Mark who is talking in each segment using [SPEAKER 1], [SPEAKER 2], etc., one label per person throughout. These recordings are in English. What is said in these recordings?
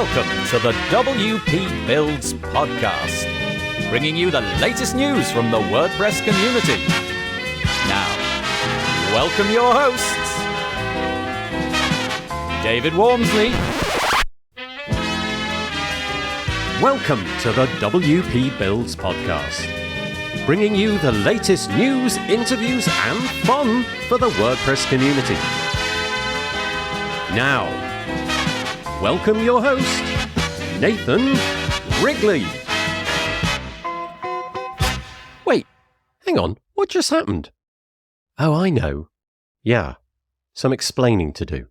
[SPEAKER 1] Welcome to the WP Builds podcast, bringing you the latest news from the WordPress community. Now, welcome your hosts, David Wormsley. Welcome to the WP Builds podcast, bringing you the latest news, interviews, and fun for the WordPress community. Now, welcome your host, Nathan Wrigley. Wait, hang on, what just happened? Oh, I know. Yeah, some explaining to do.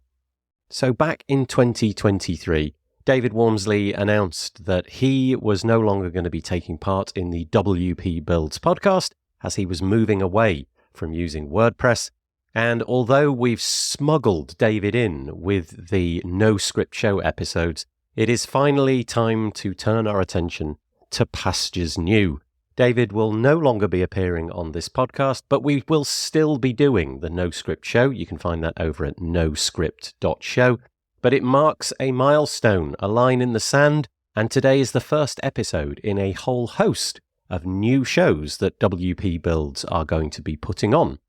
[SPEAKER 1] So back in 2023, David Wormsley announced that he was no longer going to be taking part in the WP Builds podcast as he was moving away from using WordPress. And although we've smuggled David in with the No Script Show episodes, it is finally time to turn our attention to pastures new. David will no longer be appearing on this podcast, but we will still be doing the No Script Show. You can find that over at noscript.show. But it marks a milestone, a line in the sand, and today is the first episode in a whole host of new shows that WP Builds are going to be putting on.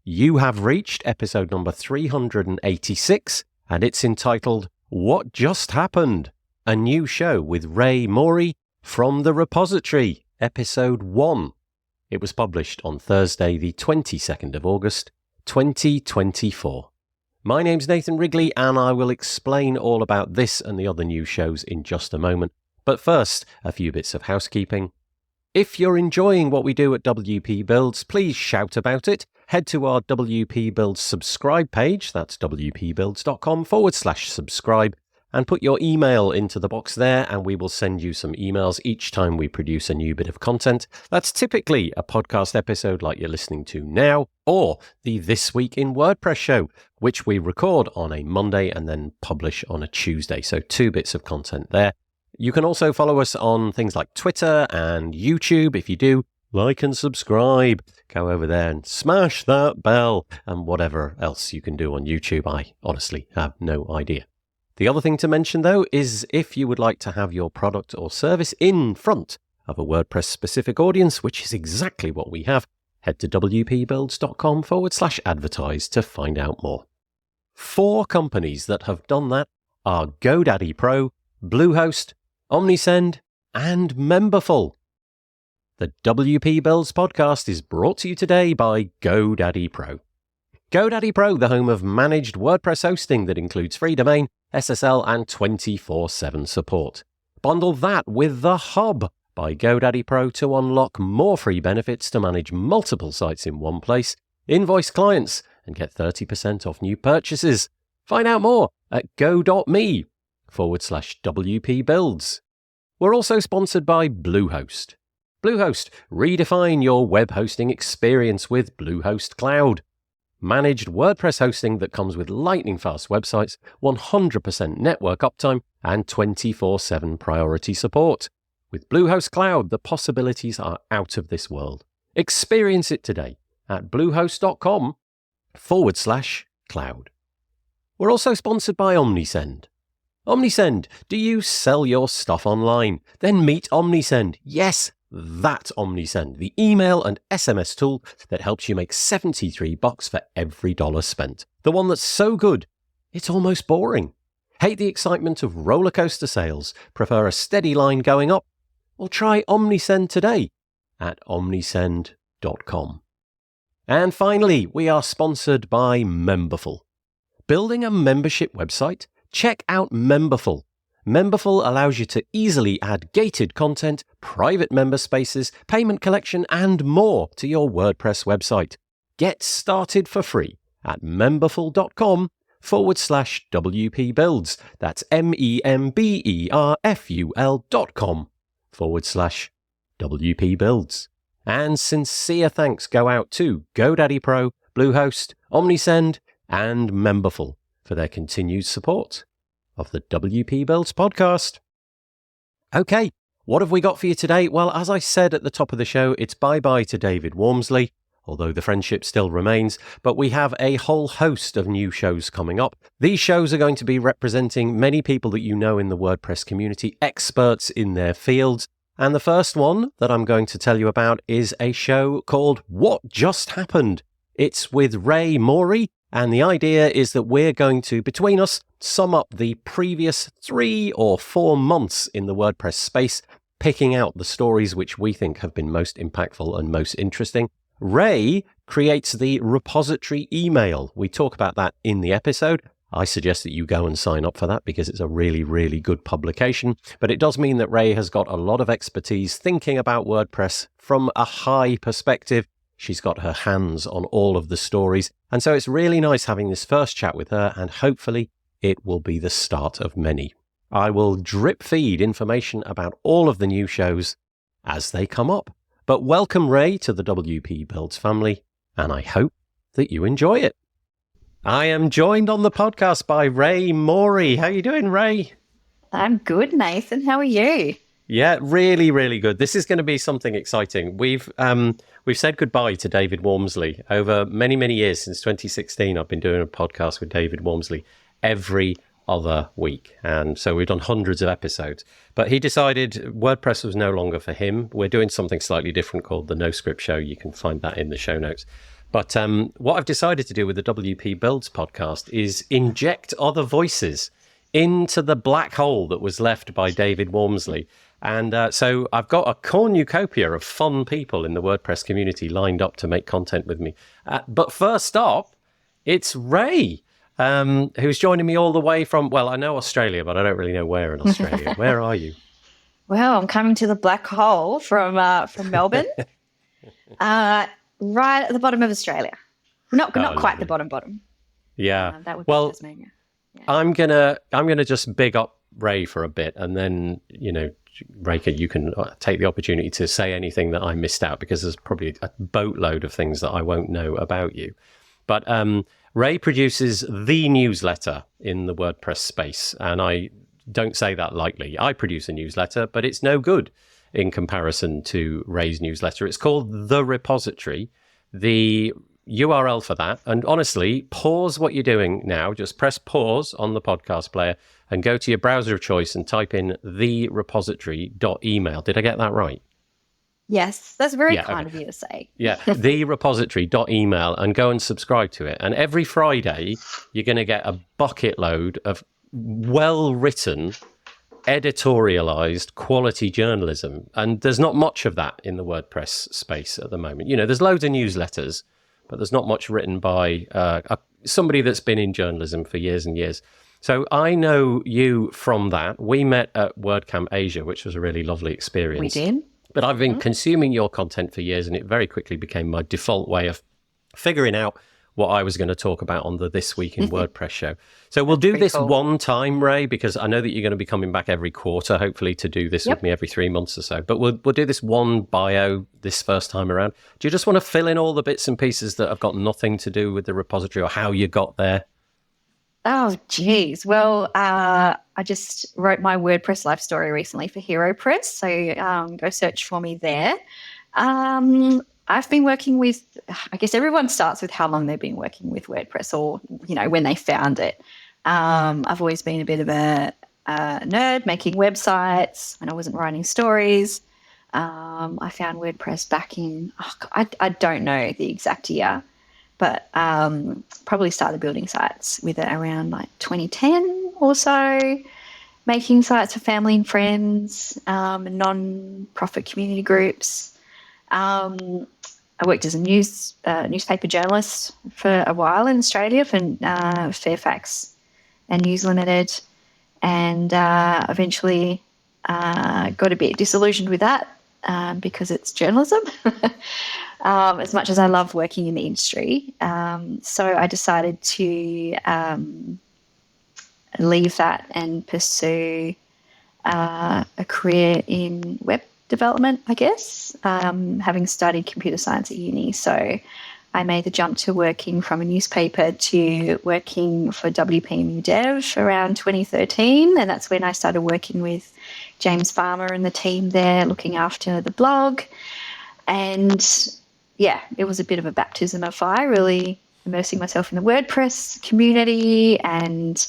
[SPEAKER 1] You have reached episode number 386, and it's entitled, What Just Happened? A new show with Rae Morey from the repository, episode 1. It was published on Thursday, the 22nd of August, 2024. My name's Nathan Wrigley, and I will explain all about this and the other new shows in just a moment. But first, a few bits of housekeeping. If you're enjoying what we do at WP Builds, please shout about it. Head to our WP Builds subscribe page, that's wpbuilds.com/subscribe, and put your email into the box there, and we will send you some emails each time we produce a new bit of content. That's typically a podcast episode like you're listening to now, or the This Week in WordPress show, which we record on a Monday and then publish on a Tuesday. So 2 bits of content there. You can also follow us on things like Twitter and YouTube. If you do, like and subscribe. Go over there and smash that bell and whatever else you can do on YouTube. I honestly have no idea. The other thing to mention, though, is if you would like to have your product or service in front of a WordPress-specific audience, which is exactly what we have, head to wpbuilds.com/advertise to find out more. 4 companies that have done that are GoDaddy Pro, Bluehost, Omnisend, and Memberful. The WP Builds podcast is brought to you today by GoDaddy Pro. GoDaddy Pro, the home of managed WordPress hosting that includes free domain, SSL, and 24/7 support. Bundle that with The Hub by GoDaddy Pro to unlock more free benefits to manage multiple sites in one place, invoice clients, and get 30% off new purchases. Find out more at go.me/WP Builds. We're also sponsored by Bluehost. Bluehost, redefine your web hosting experience with Bluehost Cloud. Managed WordPress hosting that comes with lightning-fast websites, 100% network uptime, and 24/7 priority support. With Bluehost Cloud, the possibilities are out of this world. Experience it today at bluehost.com/cloud. We're also sponsored by Omnisend. Omnisend, do you sell your stuff online? Then meet Omnisend. Yes, that Omnisend, the email and SMS tool that helps you make $73 for every dollar spent. The one that's so good, it's almost boring. Hate the excitement of roller coaster sales? Prefer a steady line going up? Well, try Omnisend today at omnisend.com. And finally, we are sponsored by Memberful. Building a membership website? Check out Memberful. Memberful allows you to easily add gated content, private member spaces, payment collection, and more to your WordPress website. Get started for free at memberful.com/WP Builds. That's memberful.com/WP Builds. And sincere thanks go out to GoDaddy Pro, Bluehost, Omnisend, and Memberful for their continued support of the WP Builds podcast. Okay, what have we got for you today? Well, as I said at the top of the show, it's bye-bye to David Wormsley. although the friendship still remains. But we have a whole host of new shows coming up. These shows are going to be representing many people that you know in the WordPress community, experts in their fields. And the first one that I'm going to tell you about is a show called What Just Happened. It's with Rae Morey, and the idea is that we're going to, between us, sum up the previous 3 or 4 months in the WordPress space, picking out the stories which we think have been most impactful and most interesting. Rae creates the repository email. We talk about that in the episode. I suggest that you go and sign up for that because it's a really, really good publication. But it does mean that Rae has got a lot of expertise thinking about WordPress from a high perspective. She's got her hands on all of the stories. And so it's really nice having this first chat with her, and hopefully it will be the start of many. I will drip feed information about all of the new shows as they come up. But welcome, Rae, to the WP Builds family, and I hope that you enjoy it. I am joined on the podcast by Rae Morey. How are you doing, Rae?
[SPEAKER 2] I'm good, Nathan. How are you?
[SPEAKER 1] Yeah, really, really good. This is going to be something exciting. We've said goodbye to David Wormsley over many, many years. Since 2016, I've been doing a podcast with David Wormsley every other week. And so we've done hundreds of episodes. But he decided WordPress was no longer for him. We're doing something slightly different called the No Script Show. You can find that in the show notes. But what I've decided to do with the WP Builds podcast is inject other voices into the black hole that was left by David Wormsley. And so I've got a cornucopia of fun people in the WordPress community lined up to make content with me. But first up, it's Rae, who's joining me all the way from, well, I know Australia, but I don't really know where in Australia. Where are you?
[SPEAKER 2] Well, I'm coming to the black hole from Melbourne. Right at the bottom of Australia. Not quite the bottom.
[SPEAKER 1] Yeah.
[SPEAKER 2] That would be Tasmania. Yeah.
[SPEAKER 1] I'm gonna just big up Rae for a bit, and then Rae, you can take the opportunity to say anything that I missed out, because there's probably a boatload of things that I won't know about you. But Rae produces the newsletter in the WordPress space, and I don't say that lightly. I produce a newsletter, but it's no good in comparison to Rae's newsletter. It's called The Repository. The URL for that, and honestly, pause what you're doing now. Just press pause on the podcast player and go to your browser of choice and type in therepository.email. Did I get that right?
[SPEAKER 2] Yes, that's very kind of you to say.
[SPEAKER 1] Yeah, therepository.email, and go and subscribe to it. And every Friday, you're going to get a bucket load of well-written, editorialized quality journalism. And there's not much of that in the WordPress space at the moment. There's loads of newsletters, but there's not much written by somebody that's been in journalism for years and years. So I know you from that. We met at WordCamp Asia, which was a really lovely experience.
[SPEAKER 2] We did.
[SPEAKER 1] But I've been consuming your content for years, and it very quickly became my default way of figuring out what I was going to talk about on the This Week in WordPress show. So we'll do this one time, Rae, because I know that you're going to be coming back every quarter, hopefully, to do this with me every 3 months or so. But we'll do this one bio this first time around. Do you just want to fill in all the bits and pieces that have got nothing to do with the repository or how you got there?
[SPEAKER 2] Oh, geez. Well, I just wrote my WordPress life story recently for Hero Press, so go search for me there. I've been working with, I guess everyone starts with how long they've been working with WordPress, or, when they found it. I've always been a bit of a nerd, making websites when I wasn't writing stories. I found WordPress back in, I don't know the exact year, but probably started building sites with it around like 2010 or so, making sites for family and friends, non-profit community groups. I worked as a newspaper journalist for a while in Australia for Fairfax and News Limited, and eventually got a bit disillusioned with that because it's journalism, as much as I love working in the industry. So I decided to leave that and pursue a career in web development, I guess, having studied computer science at uni. So I made the jump to working from a newspaper to working for WPMU Dev around 2013. And that's when I started working with James Farmer and the team there, looking after the blog. And yeah, it was a bit of a baptism of fire, really immersing myself in the WordPress community and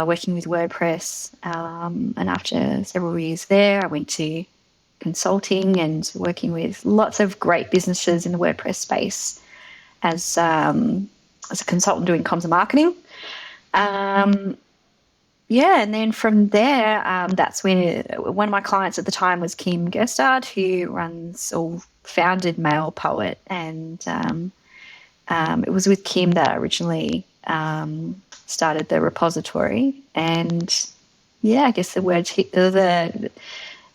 [SPEAKER 2] working with WordPress. And after several years there, I went to consulting and working with lots of great businesses in the WordPress space as a consultant doing comms and marketing. Yeah, and then from there, that's when one of my clients at the time was Kim Gerstard, who runs or founded Male Poet, and it was with Kim that I originally started the repository. And yeah, I guess the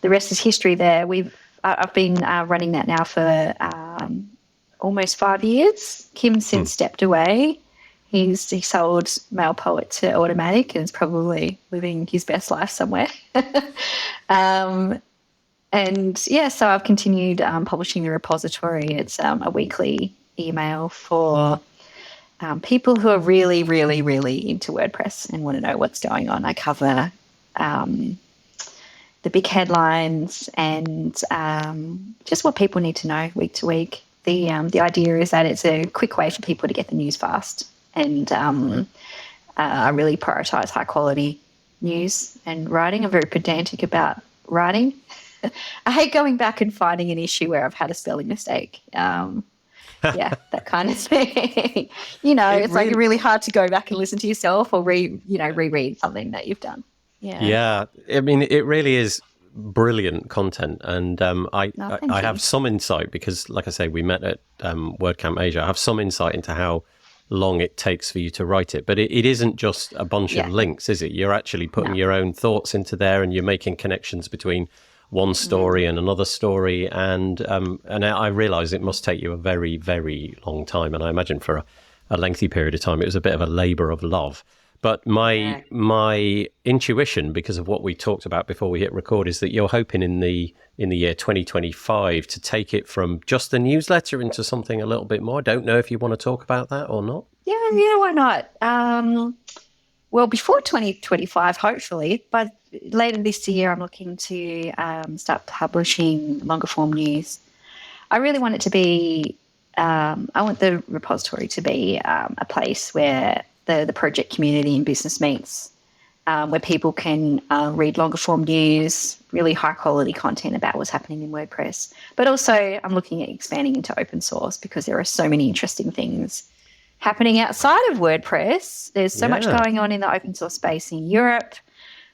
[SPEAKER 2] rest is history. There, I've been running that now for almost 5 years. Kim since stepped away. He sold Male Poet to Automattic and is probably living his best life somewhere. And yeah, so I've continued publishing the repository. It's a weekly email for people who are really, really, really into WordPress and want to know what's going on. I cover the big headlines and just what people need to know week to week. The idea is that it's a quick way for people to get the news fast. And I really prioritise high quality news and writing. I'm very pedantic about writing. I hate going back and finding an issue where I've had a spelling mistake. Yeah, that kind of thing. It's like really hard to go back and listen to yourself or reread something that you've done.
[SPEAKER 1] Yeah. I mean, it really is brilliant content, and I have some insight because, like I say, we met at WordCamp Asia. I have some insight into how long it takes for you to write it, but it isn't just a bunch of links, is it? You're actually putting your own thoughts into there, and you're making connections between one story and another story, and I realize it must take you a very, very long time, and I imagine for a lengthy period of time it was a bit of a labor of love. But my intuition, because of what we talked about before we hit record, is that you're hoping in the year 2025 to take it from just a newsletter into something a little bit more. I don't know if you want to talk about that or not.
[SPEAKER 2] Yeah, why not? Well, before 2025, hopefully, but later this year, I'm looking to start publishing longer form news. I really want it to be, I want the repository to be a place where the project community and business meets, where people can read longer form news, really high quality content about what's happening in WordPress. But also I'm looking at expanding into open source because there are so many interesting things happening outside of WordPress. There's so much going on in the open source space in Europe.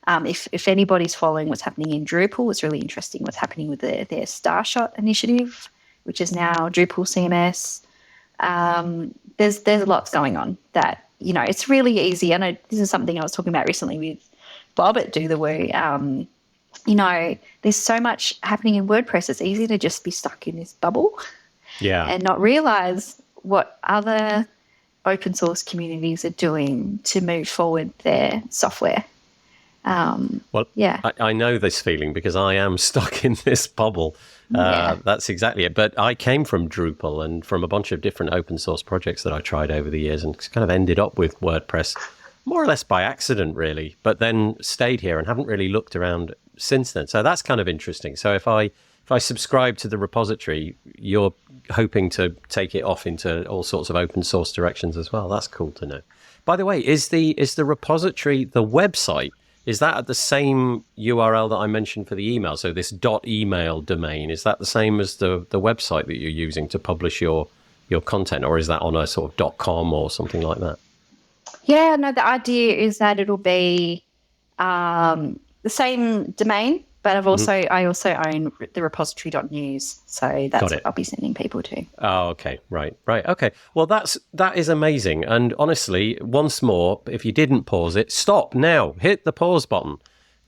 [SPEAKER 2] If anybody's following what's happening in Drupal, it's really interesting what's happening with their Starshot initiative, which is now Drupal CMS. There's lots going on that, it's really easy. I know this is something I was talking about recently with Bob at Do the Woo. There's so much happening in WordPress. It's easy to just be stuck in this bubble and not realize what other open source communities are doing to move forward their software.
[SPEAKER 1] I know this feeling because I am stuck in this bubble. That's exactly it. But I came from Drupal and from a bunch of different open source projects that I tried over the years, and kind of ended up with WordPress more or less by accident, really, but then stayed here and haven't really looked around since then. So that's kind of interesting. So if I subscribe to the repository, you're hoping to take it off into all sorts of open source directions as well. That's cool to know. By the way, is the repository, the website, is that at the same URL that I mentioned for the email? So this .email domain, is that the same as the website that you're using to publish your content, or is that on a sort of .com or something like that?
[SPEAKER 2] Yeah, no, the idea is that it'll be the same domain, but I also own the repository.news, so that's what I'll be sending people to.
[SPEAKER 1] Oh, okay, right, okay. Well, that is amazing, and honestly, once more, if you didn't pause it, stop now, hit the pause button,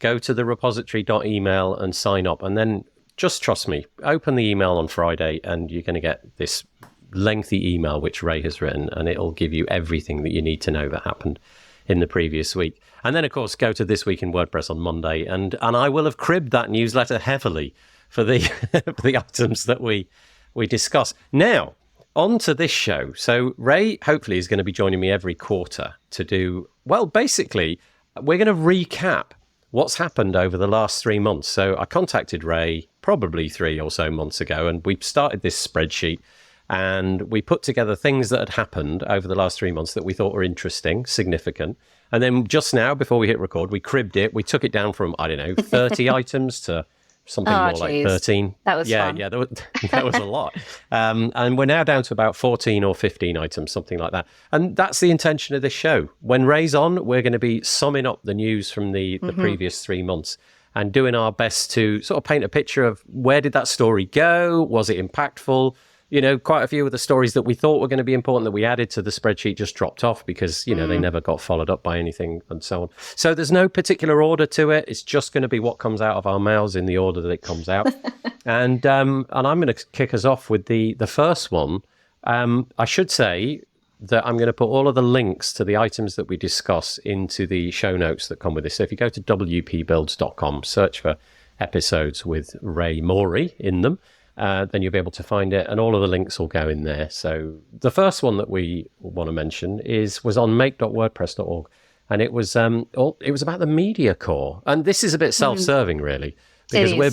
[SPEAKER 1] go to the repository.email and sign up, and then just trust me, open the email on Friday, and you're going to get this lengthy email which Rae has written, and it'll give you everything that you need to know that happened in the previous week. And then, of course, go to This Week in WordPress on Monday, and I will have cribbed that newsletter heavily for the for the items that we discuss. Now, on to this show. So Rae hopefully is going to be joining me every quarter to do, well, basically, we're going to recap what's happened over the last 3 months. So I contacted Rae probably 3 or so months ago, and we started this spreadsheet And we put together things that had happened over the last 3 months that we thought were interesting, significant. And then just now, before we hit record, we cribbed it. We took it down from, 30 items to something more like 13.
[SPEAKER 2] That was fun.
[SPEAKER 1] Yeah, that was a lot. And we're now down to about 14 or 15 items, something like that. And that's the intention of this show. When Rae's on, we're going to be summing up the news from the previous 3 months and doing our best to sort of paint a picture of where did that story go? Was it impactful? Quite a few of the stories that we thought were going to be important that we added to the spreadsheet just dropped off because, they never got followed up by anything and so on. So there's no particular order to it. It's just going to be what comes out of our mouths in the order that it comes out. And I'm going to kick us off with the first one. I should say that I'm going to put all of the links to the items that we discuss into the show notes that come with this. So if you go to wpbuilds.com, search for episodes with Rae Morey in them, then you'll be able to find it, and all of the links will go in there. So the first one that we want to mention was on make.wordpress.org, and it was about the media core. And this is a bit self-serving, really, because we're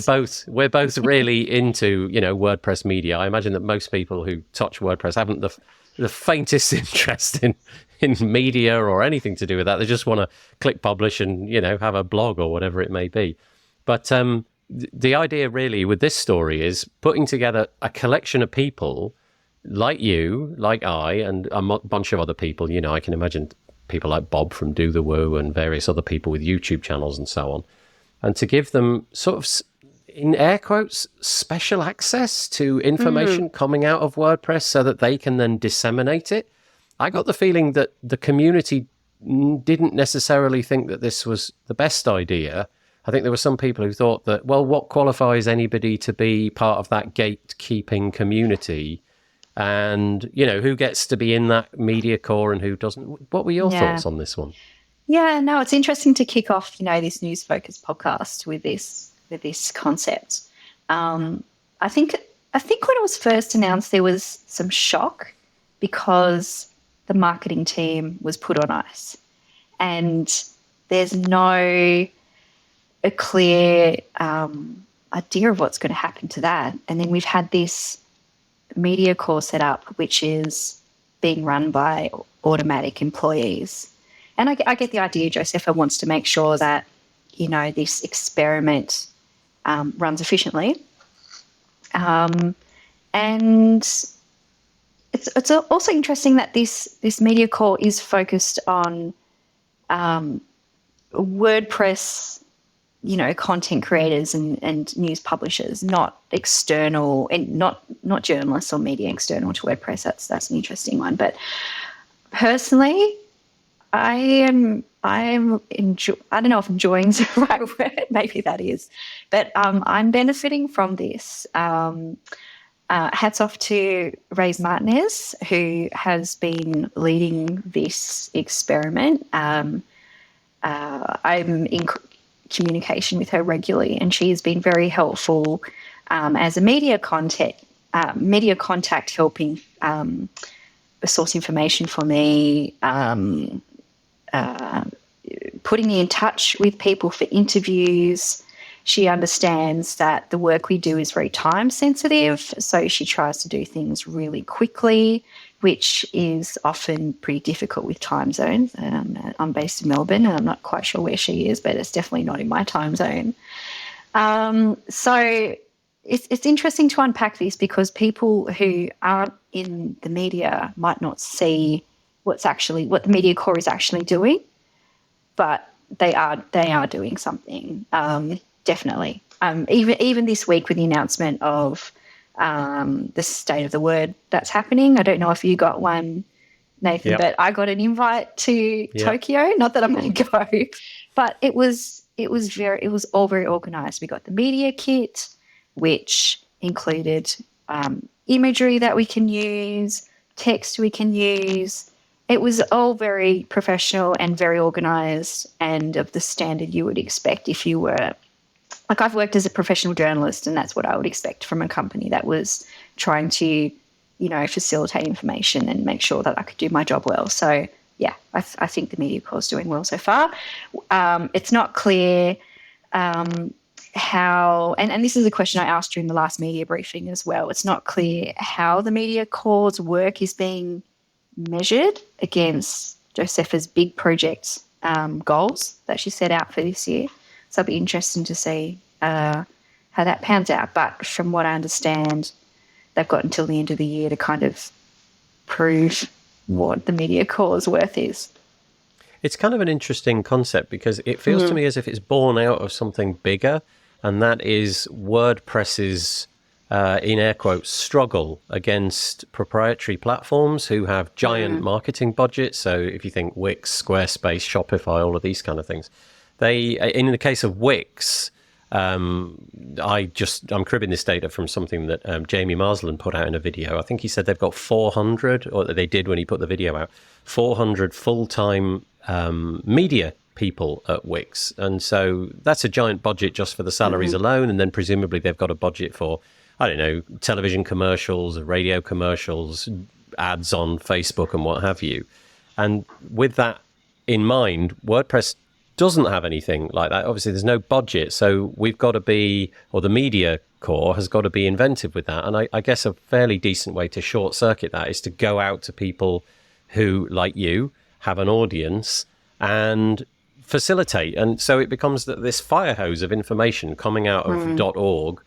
[SPEAKER 1] both really into WordPress media. I imagine that most people who touch WordPress haven't the faintest interest in media or anything to do with that. They just want to click publish and have a blog or whatever it may be. But the idea really with this story is putting together a collection of people like you, like I, and a bunch of other people. I can imagine people like Bob from Do the Woo and various other people with YouTube channels and so on, and to give them sort of, in air quotes, special access to information coming out of WordPress so that they can then disseminate it. I got the feeling that the community didn't necessarily think that this was the best idea. I think there were some people who thought that, well, what qualifies anybody to be part of that gatekeeping community? And, who gets to be in that media core and who doesn't? What were your thoughts on this one?
[SPEAKER 2] Yeah, no, it's interesting to kick off, this news focused podcast with this concept. I think when it was first announced, there was some shock because the marketing team was put on ice, and there's no a clear idea of what's going to happen to that. And then we've had this media core set up, which is being run by Automattic employees. And I get the idea. Josepha wants to make sure that, this experiment runs efficiently. And it's also interesting that this media core is focused on WordPress, content creators and news publishers, not external, and not journalists or media external to WordPress. That's an interesting one. But personally, I don't know if enjoying is the right word. Maybe that is, but I'm benefiting from this. Hats off to Rae Martinez, who has been leading this experiment. I'm in communication with her regularly, and she has been very helpful as a media contact, helping source information for me, putting me in touch with people for interviews. She understands that the work we do is very time sensitive, so she tries to do things really quickly, which is often pretty difficult with time zones. I'm based in Melbourne, and I'm not quite sure where she is, but it's definitely not in my time zone. So it's interesting to unpack this because people who aren't in the media might not see what the media core is actually doing, but they are doing something, definitely. Even this week with the announcement of the State of the Word that's happening. I don't know if you got one, Nathan, but I got an invite to Tokyo. Not that I'm going to go, but it was all very organised. We got the media kit, which included imagery that we can use, text we can use. It was all very professional and very organised and of the standard you would expect if you were. Like, I've worked as a professional journalist, and that's what I would expect from a company that was trying to, facilitate information and make sure that I could do my job well. So, yeah, I think the media core is doing well so far. It's not clear how, and this is a question I asked during the last media briefing as well. It's not clear how the media corps work is being measured against Josepha's big project goals that she set out for this year. So it'll be interesting to see how that pans out. But from what I understand, they've got until the end of the year to kind of prove what the media corps' worth is.
[SPEAKER 1] It's kind of an interesting concept because it feels to me as if it's born out of something bigger, and that is WordPress's, in air quotes, struggle against proprietary platforms who have giant marketing budgets. So if you think Wix, Squarespace, Shopify, all of these kind of things, in the case of Wix, I'm cribbing this data from something that Jamie Marsland put out in a video. I think he said they've got 400, or they did when he put the video out, 400 full-time media people at Wix. And so that's a giant budget just for the salaries alone. And then presumably they've got a budget for, I don't know, television commercials, radio commercials, ads on Facebook and what have you. And with that in mind, WordPress doesn't have anything like that. Obviously, there's no budget. So we've got to be, or the media core has got to be inventive with that. And I guess a fairly decent way to short circuit that is to go out to people who, like you, have an audience and facilitate. And so it becomes this fire hose of information coming out of .org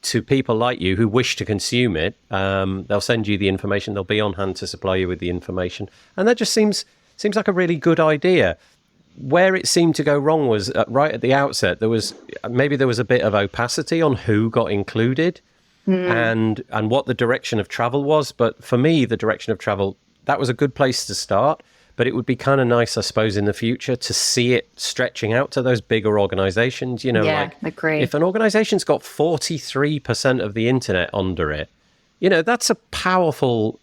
[SPEAKER 1] to people like you who wish to consume it. They'll send you the information. They'll be on hand to supply you with the information. And that just seems like a really good idea. Where it seemed to go wrong was right at the outset, there was a bit of opacity on who got included and what the direction of travel was. But for me, the direction of travel, that was a good place to start. But it would be kind of nice, I suppose, in the future to see it stretching out to those bigger organizations.
[SPEAKER 2] Agree.
[SPEAKER 1] If an organization's got 43% of the internet under it, that's a powerful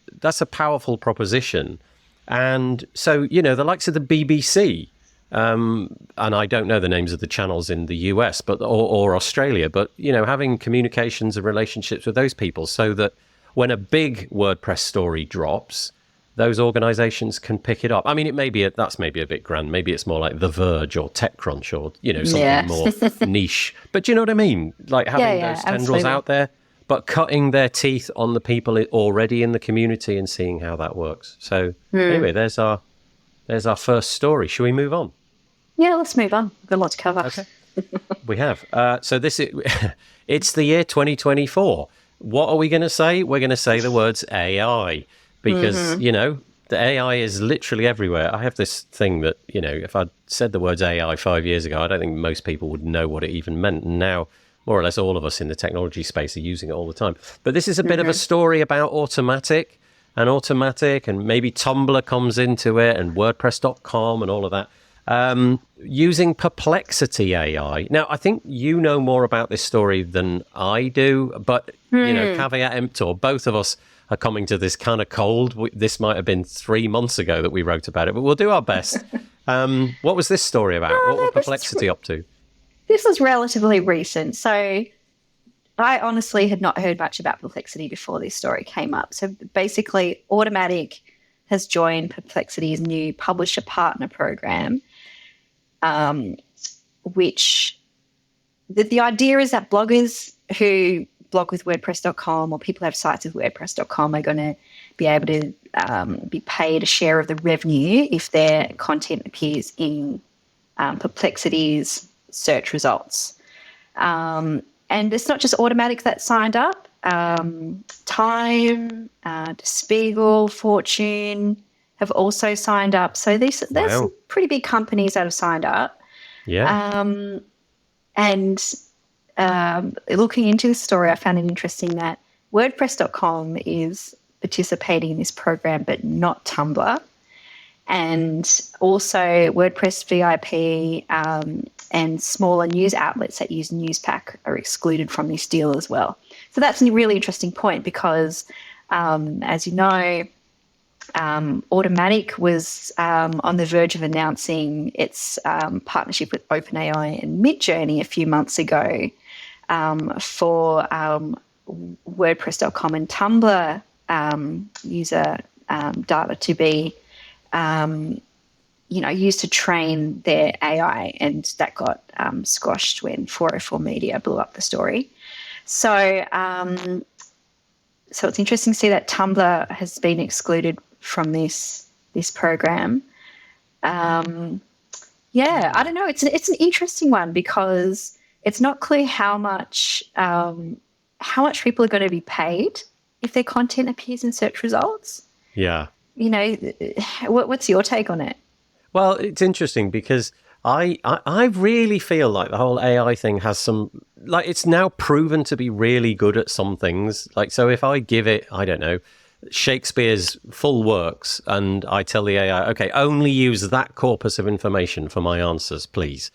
[SPEAKER 1] proposition. And so, the likes of the BBC, and I don't know the names of the channels in the US, or Australia, but, having communications and relationships with those people so that when a big WordPress story drops, those organizations can pick it up. I mean, that's maybe a bit grand. Maybe it's more like The Verge or TechCrunch or, something more niche. But do you know what I mean? Like having those tendrils out there, but cutting their teeth on the people already in the community and seeing how that works. So anyway, there's our first story. Shall we move on?
[SPEAKER 2] Yeah, let's move on. We've got a lot to cover.
[SPEAKER 1] Okay. We have. So it's the year 2024. What are we going to say? We're going to say the words AI. Because, the AI is literally everywhere. I have this thing that, if I'd said the words AI 5 years ago, I don't think most people would know what it even meant. And now, more or less, all of us in the technology space are using it all the time. But this is a bit of a story about Automattic, and maybe Tumblr comes into it, and WordPress.com and all of that. Using Perplexity AI. Now, I think you know more about this story than I do, but, caveat emptor, both of us are coming to this kind of cold. This might have been 3 months ago that we wrote about it, but we'll do our best. What was this story about? What was Perplexity up to?
[SPEAKER 2] This was relatively recent. So I honestly had not heard much about Perplexity before this story came up. So basically, Automattic has joined Perplexity's new publisher partner program, which the idea is that bloggers who blog with WordPress.com or people who have sites with WordPress.com are going to be able to be paid a share of the revenue if their content appears in Perplexity's search results. And it's not just Automattic that signed up. Time, Der Spiegel, Fortune have also signed up. So there's some pretty big companies that have signed up.
[SPEAKER 1] Yeah.
[SPEAKER 2] Looking into this story, I found it interesting that WordPress.com is participating in this program, but not Tumblr. And also WordPress VIP and smaller news outlets that use Newspack are excluded from this deal as well. So that's a really interesting point because, as you know, Automattic was on the verge of announcing its partnership with OpenAI and Midjourney a few months ago for WordPress.com and Tumblr user data to be used to train their AI, and that got squashed when 404 Media blew up the story. So, so it's interesting to see that Tumblr has been excluded from this program. I don't know. It's an interesting one because it's not clear how much people are going to be paid if their content appears in search results.
[SPEAKER 1] Yeah.
[SPEAKER 2] What's your take on it?
[SPEAKER 1] Well, it's interesting because I really feel like the whole AI thing has some, like, it's now proven to be really good at some things. Like, so if I give it, I don't know, Shakespeare's full works and I tell the AI, okay, only use that corpus of information for my answers, please.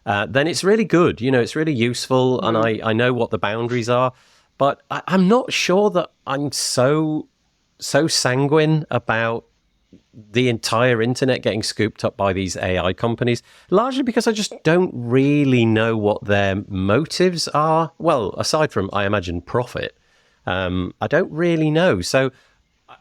[SPEAKER 1] Then it's really good. It's really useful. And I know what the boundaries are, but I'm not sure that I'm so sanguine about the entire internet getting scooped up by these AI companies, largely because I just don't really know what their motives are. Well, aside from, I imagine, profit, I don't really know. So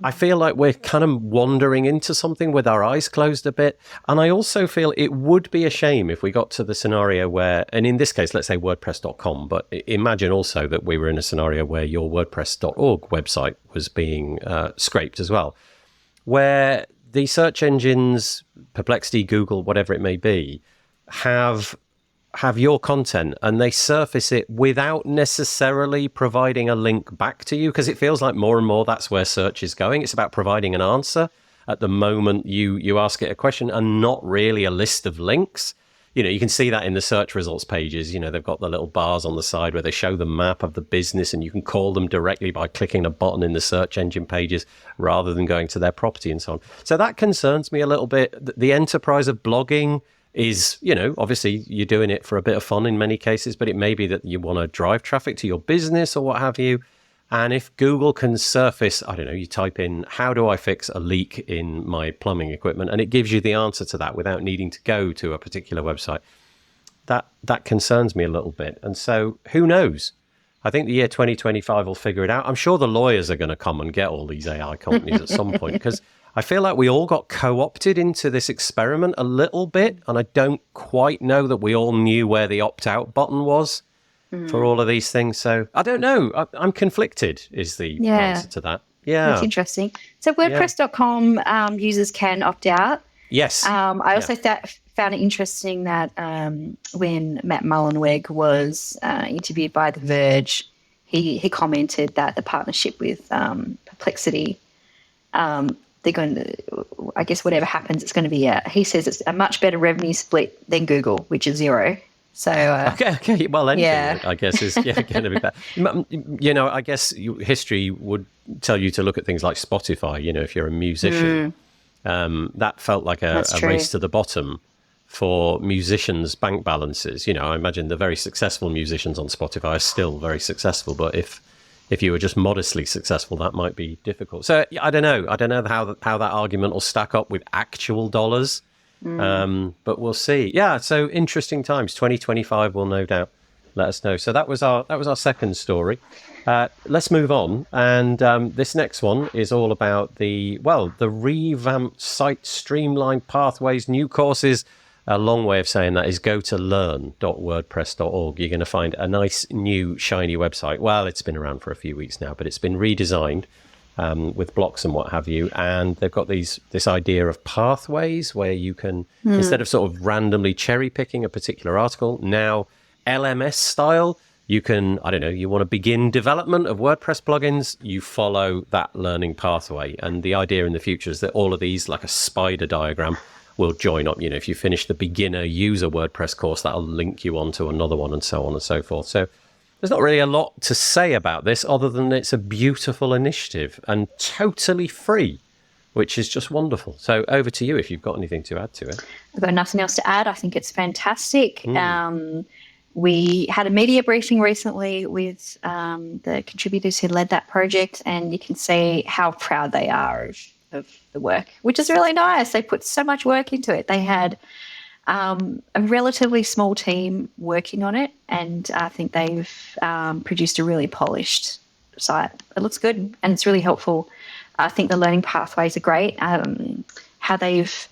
[SPEAKER 1] I feel like we're kind of wandering into something with our eyes closed a bit. And I also feel it would be a shame if we got to the scenario where, and in this case, let's say WordPress.com, but imagine also that we were in a scenario where your WordPress.org website was being scraped as well, where the search engines, Perplexity, Google, whatever it may be, have your content and they surface it without necessarily providing a link back to you, because it feels like more and more that's where search is going. It's about providing an answer at the moment you ask it a question and not really a list of links. You can see that in the search results pages. They've got the little bars on the side where they show the map of the business and you can call them directly by clicking a button in the search engine pages rather than going to their property and so on. So that concerns me a little bit. The enterprise of blogging is, obviously you're doing it for a bit of fun in many cases, but it may be that you want to drive traffic to your business or what have you. And if Google can surface, I don't know, you type in, how do I fix a leak in my plumbing equipment? And it gives you the answer to that without needing to go to a particular website. That concerns me a little bit. And so who knows? I think the year 2025 will figure it out. I'm sure the lawyers are going to come and get all these AI companies at some point, because I feel like we all got co-opted into this experiment a little bit. And I don't quite know that we all knew where the opt-out button was for all of these things. So I don't know. I'm conflicted is the answer to that. Yeah.
[SPEAKER 2] That's interesting. So WordPress.com users can opt out.
[SPEAKER 1] Yes.
[SPEAKER 2] I also found it interesting that when Matt Mullenweg was interviewed by The Verge, he commented that the partnership with Perplexity, they're going to, I guess whatever happens, it's going to be, he says it's a much better revenue split than Google, which is 0. So
[SPEAKER 1] okay. Well, anything, I guess, is going to be better. I guess history would tell you to look at things like Spotify. If you're a musician, that felt like a race to the bottom for musicians' bank balances. I imagine the very successful musicians on Spotify are still very successful, but if you were just modestly successful, that might be difficult. So I don't know. I don't know how that argument will stack up with actual dollars. But we'll see. Yeah, so interesting times. 2025 will no doubt let us know. So that was our second story. Let's move on. And this next one is all about the revamped site, streamlined pathways, new courses. A long way of saying that is go to learn.wordpress.org. You're going to find a nice new shiny website. Well, it's been around for a few weeks now, but it's been redesigned with blocks and what have you. And they've got this idea of pathways where you can, instead of sort of randomly cherry picking a particular article, now LMS style, you can, I don't know, you want to begin development of WordPress plugins, you follow that learning pathway. And the idea in the future is that all of these, like a spider diagram, will join up. If you finish the beginner user WordPress course, that'll link you onto another one and so on and so forth. So there's not really a lot to say about this other than it's a beautiful initiative and totally free, which is just wonderful. So over to you if you've got anything to add to it.
[SPEAKER 2] I've got nothing else to add. I think it's fantastic. We had a media briefing recently with the contributors who led that project, and you can see how proud they are of the work, which is really nice. They put so much work into it. They had a relatively small team working on it, and I think they've produced a really polished site. It looks good, and it's really helpful. I think the learning pathways are great. How they've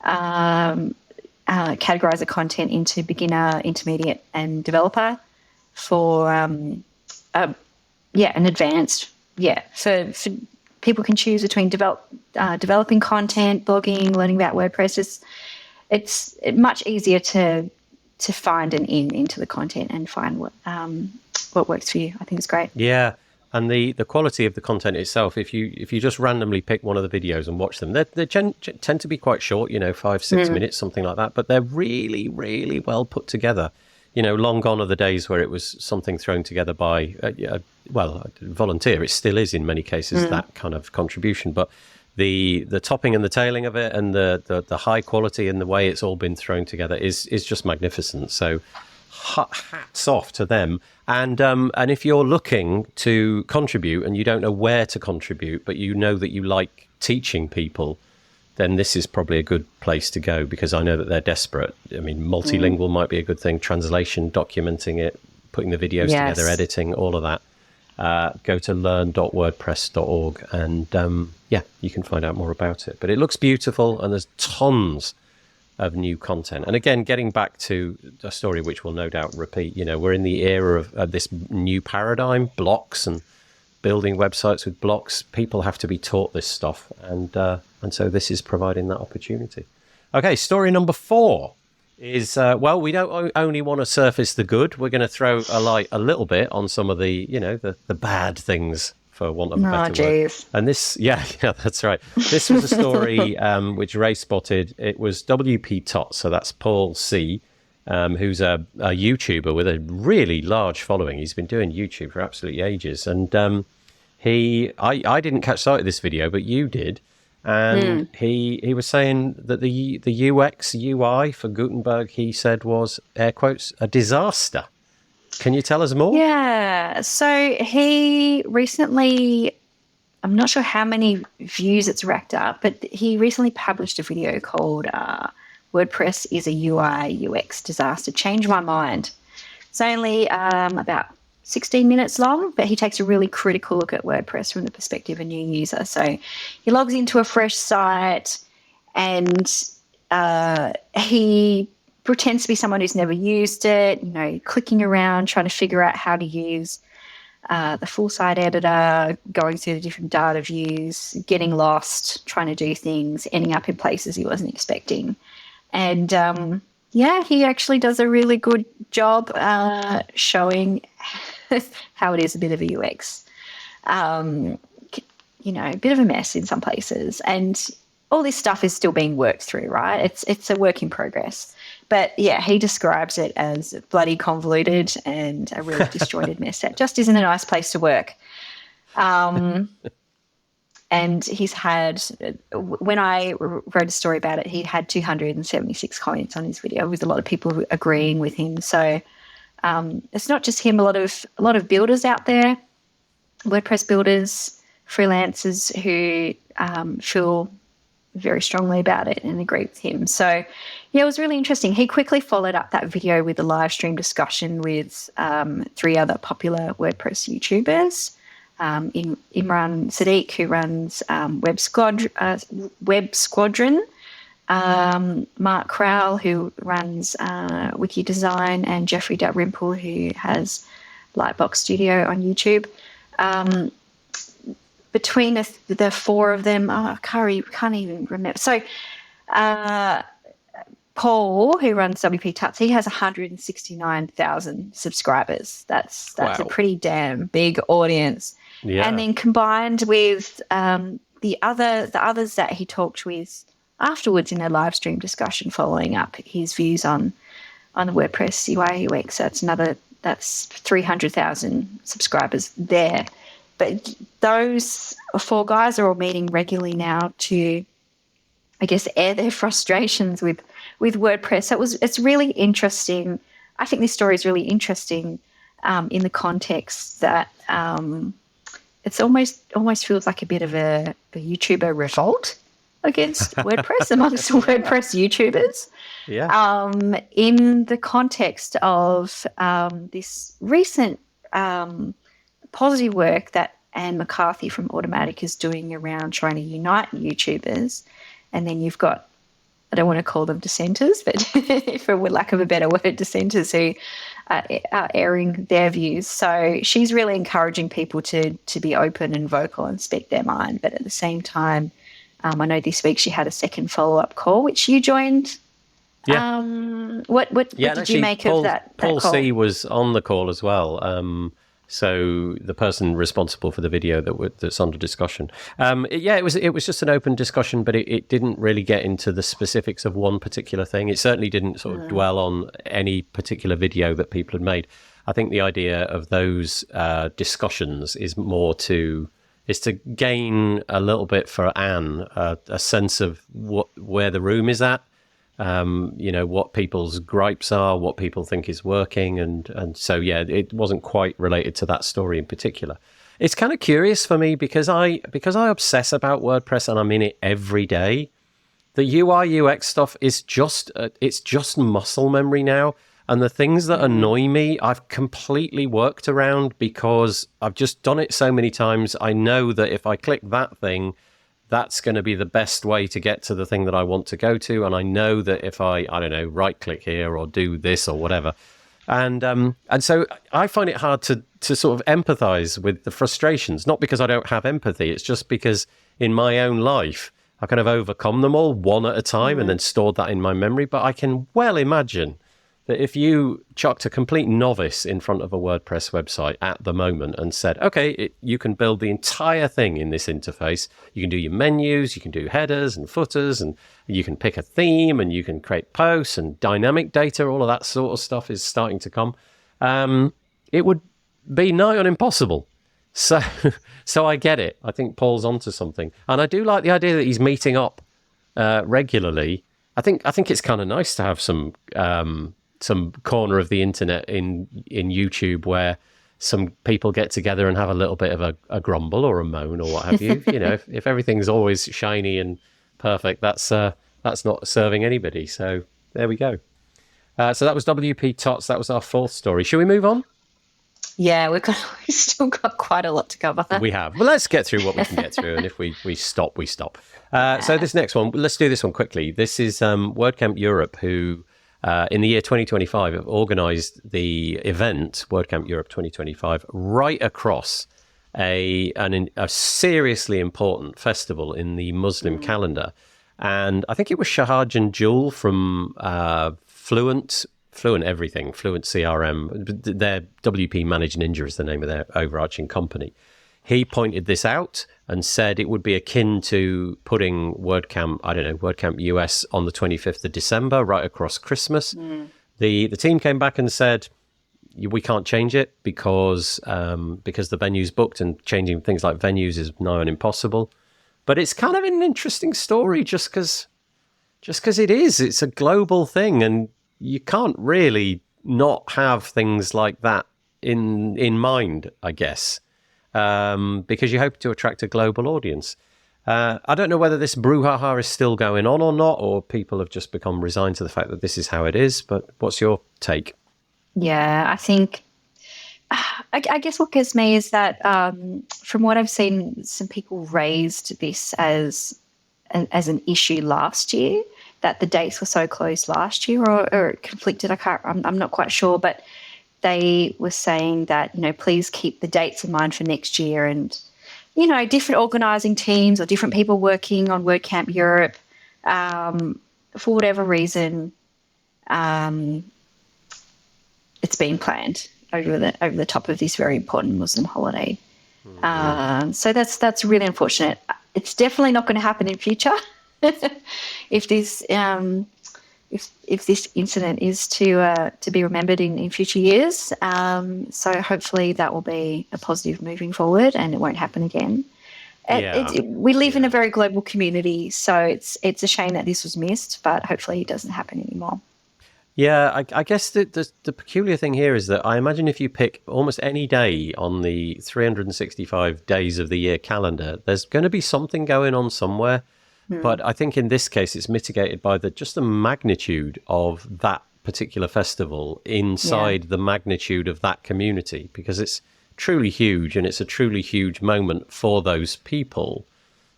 [SPEAKER 2] categorize the content into beginner, intermediate, and developer for an advanced. Yeah, for people can choose between developing content, blogging, learning about WordPress. It's much easier to find an into the content and find what works for you. I think it's great.
[SPEAKER 1] Yeah. And the quality of the content itself, if you just randomly pick one of the videos and watch them, they tend to be quite short, 5-6 minutes, something like that. But they're really, really well put together. Long gone are the days where it was something thrown together by, a volunteer. It still is in many cases, that kind of contribution. But the topping and the tailing of it, and the high quality and the way it's all been thrown together is just magnificent. So hats off to them. And if you're looking to contribute and you don't know where to contribute, but you know that you like teaching people, then this is probably a good place to go, because I know that they're desperate. I mean, multilingual might be a good thing, translation, documenting it, putting the videos together, editing, all of that. Go to learn.wordpress.org and you can find out more about it. But it looks beautiful, and there's tons of new content. And again, getting back to a story which will no doubt repeat, we're in the era of this new paradigm, blocks, and building websites with blocks. People have to be taught this stuff, and so this is providing that opportunity. Okay, story number 4 is we don't only want to surface the good. We're going to throw a light a little bit on some of the the bad things, for want of a better word. And this, that's right. This was a story which Rae spotted. It was WP Tot, so that's Paul C, who's a YouTuber with a really large following. He's been doing YouTube for absolutely ages, and I didn't catch sight of this video, but you did. And he was saying that the UX UI for Gutenberg, he said, was, air quotes, a disaster. Can you tell us more?
[SPEAKER 2] Yeah. So he recently, I'm not sure how many views it's racked up, but he recently published a video called WordPress is a UI UX disaster. Changed my mind. It's only about 16 minutes long, but he takes a really critical look at WordPress from the perspective of a new user. So he logs into a fresh site and he pretends to be someone who's never used it, clicking around, trying to figure out how to use the full site editor, going through the different data views, getting lost, trying to do things, ending up in places he wasn't expecting. And he actually does a really good job showing how it is a bit of a UX, a bit of a mess in some places. And all this stuff is still being worked through, right? It's a work in progress. But he describes it as bloody convoluted and a really disjointed mess. That just isn't a nice place to work. And he's had, when I wrote a story about it, he had 276 comments on his video, with a lot of people agreeing with him. So it's not just him. A lot of builders out there, WordPress builders, freelancers who feel very strongly about it and agree with him. So it was really interesting. He quickly followed up that video with a live stream discussion with 3 other popular WordPress YouTubers. Imran Sadiq, who runs Web Squadron, Mark Crowell, who runs Wiki Design, and Jeffrey Dalrymple, who has Lightbox Studio on YouTube. Between the 4 of them, I can't even remember. So Paul, who runs WP Tuts, he has 169,000 subscribers. That's a pretty damn big audience. Yeah. And then combined with the others that he talked with afterwards in a live stream discussion following up his views on the WordPress UI UX, that's 300,000 subscribers there. But those 4 guys are all meeting regularly now to, I guess, air their frustrations with WordPress. It's really interesting. I think this story is really interesting in the context that it's almost feels like a bit of a YouTuber revolt against WordPress amongst WordPress YouTubers.
[SPEAKER 1] Yeah.
[SPEAKER 2] In the context of this recent positive work that Anne McCarthy from Automattic is doing around trying to unite YouTubers, and then you've got I don't want to call them dissenters, but for lack of a better word, dissenters who are airing their views. So she's really encouraging people to be open and vocal and speak their mind. But at the same time, I know this week she had a second follow-up call, which you joined.
[SPEAKER 1] Yeah.
[SPEAKER 2] What did you make of that
[SPEAKER 1] Paul
[SPEAKER 2] call?
[SPEAKER 1] C was on the call as well. So the person responsible for the video that's under discussion. It was just an open discussion, but it didn't really get into the specifics of one particular thing. It certainly didn't sort of dwell on any particular video that people had made. I think the idea of those discussions is to gain a little bit for Anne a sense of where the room is at. What people's gripes are, what people think is working. And so, yeah, it wasn't quite related to that story in particular. It's kind of curious for me because I obsess about WordPress and I'm in it every day. The UI UX stuff is it's just muscle memory now. And the things that annoy me, I've completely worked around because I've just done it so many times. I know that if I click that thing, that's going to be the best way to get to the thing that I want to go to. And I know that if I don't know, right click here or do this or whatever. And so I find it hard to sort of empathize with the frustrations, not because I don't have empathy. It's just because in my own life, I kind of overcome them all one at a time and then stored that in my memory. But I can well imagine that if you chucked a complete novice in front of a WordPress website at the moment and said, okay, you can build the entire thing in this interface. You can do your menus, you can do headers and footers, and you can pick a theme and you can create posts and dynamic data, all of that sort of stuff is starting to come. It would be nigh on impossible. So I get it. I think Paul's onto something. And I do like the idea that he's meeting up regularly. I think it's kind of nice to have some corner of the internet in YouTube where some people get together and have a little bit of a grumble or a moan or what have you. If everything's always shiny and perfect, that's not serving anybody. So there we go. So that was WP Tots. That was our fourth story. Should we move on?
[SPEAKER 2] Yeah, we've still got quite a lot to cover.
[SPEAKER 1] We have. Well, let's get through what we can get through, and if we stop, we stop. So this next one, let's do this one quickly. This is WordCamp Europe, who in the year 2025 have organised the event WordCamp Europe 2025 right across a seriously important festival in the Muslim calendar. And I think it was Shahaj and Jewel from Fluent Everything, Fluent CRM, their WP Managed Ninja is the name of their overarching company. He pointed this out and said it would be akin to putting WordCamp US on the 25th of December, right across Christmas. The team came back and said, we can't change it because the venue's booked, and changing things like venues is nigh on impossible. But it's kind of an interesting story just because it's a global thing, and you can't really not have things like that in mind, I guess, because you hope to attract a global audience. I don't know whether this brouhaha is still going on or not, or people have just become resigned to the fact that this is how it is. But what's your take?
[SPEAKER 2] Yeah, I think, I guess what gets me is that from what I've seen, some people raised this as an issue last year, that the dates were so close last year, or it conflicted. I'm not quite sure, but they were saying that, please keep the dates in mind for next year, and, different organising teams or different people working on WordCamp Europe, for whatever reason, it's been planned over the top of this very important Muslim holiday. So that's really unfortunate. It's definitely not going to happen in future. If this incident is to be remembered in future years, so hopefully that will be a positive moving forward, and it won't happen again. We live in a very global community, so it's a shame that this was missed, but hopefully it doesn't happen anymore.
[SPEAKER 1] Yeah, I guess the peculiar thing here is that I imagine if you pick almost any day on the 365 days of the year calendar, there's going to be something going on somewhere. But I think in this case, it's mitigated by just the magnitude of that particular festival inside the magnitude of that community, because it's truly huge, and it's a truly huge moment for those people.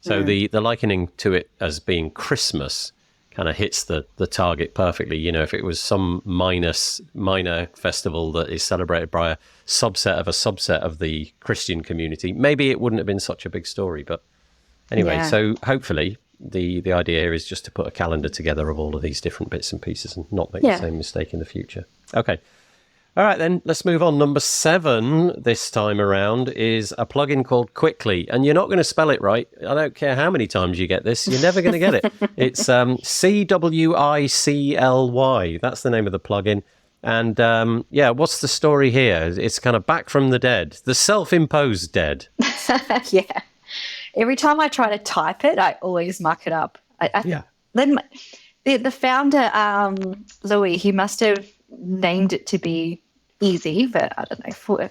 [SPEAKER 1] So the likening to it as being Christmas kind of hits the target perfectly. You know, if it was some minor festival that is celebrated by a subset of the Christian community, maybe it wouldn't have been such a big story. But anyway, so hopefully the idea here is just to put a calendar together of all of these different bits and pieces and not make the same mistake in the future. Okay. All right, then let's move on. Number 7 this time around is a plugin called Cwicly. And you're not going to spell it right. I don't care how many times you get this. You're never going to get it. It's Cwicly. That's the name of the plugin. And what's the story here? It's kind of back from the dead, the self-imposed dead.
[SPEAKER 2] Yeah. Every time I try to type it, I always muck it up. Then the founder, Louis, he must have named it to be easy, but I don't know, for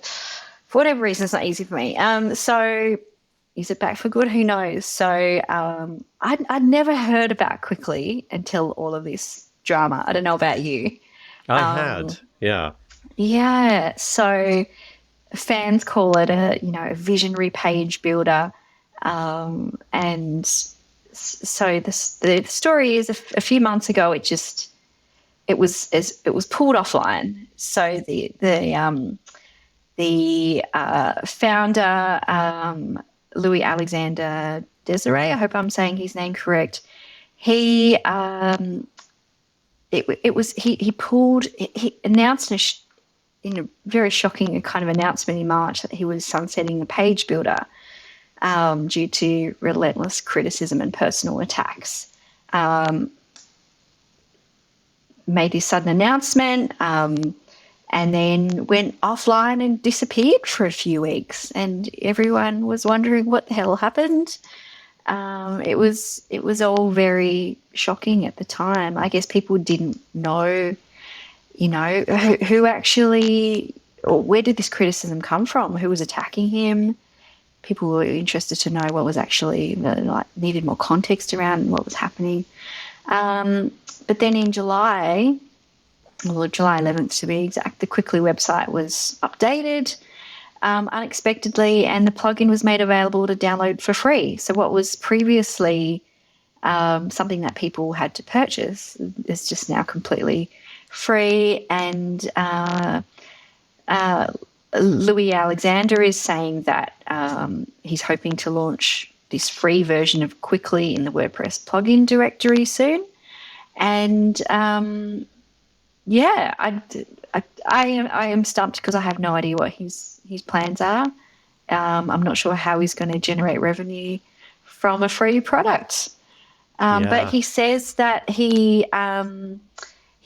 [SPEAKER 2] whatever reason it's not easy for me. So is it back for good? Who knows? So I'd never heard about Cwicly until all of this drama. I don't know about you.
[SPEAKER 1] I had.
[SPEAKER 2] So fans call it a visionary page builder, and so the story is a few months ago it was pulled offline. So the founder, Louis Alexander Desiree, I hope I'm saying his name correct. He announced in a very shocking kind of announcement in March that he was sunsetting the page builder due to relentless criticism and personal attacks. Made this sudden announcement and then went offline and disappeared for a few weeks, and everyone was wondering what the hell happened. It was all very shocking at the time. I guess people didn't know, who actually, or where did this criticism come from? Who was attacking him? People were interested to know what was actually, needed more context around what was happening. But then in July 11th to be exact, the Cwicly website was updated unexpectedly, and the plugin was made available to download for free. So what was previously something that people had to purchase is just now completely free. And Louis Alexander is saying that he's hoping to launch this free version of Cwicly in the WordPress plugin directory soon. And I am stumped because I have no idea what his plans are. I'm not sure how he's going to generate revenue from a free product. But he says that he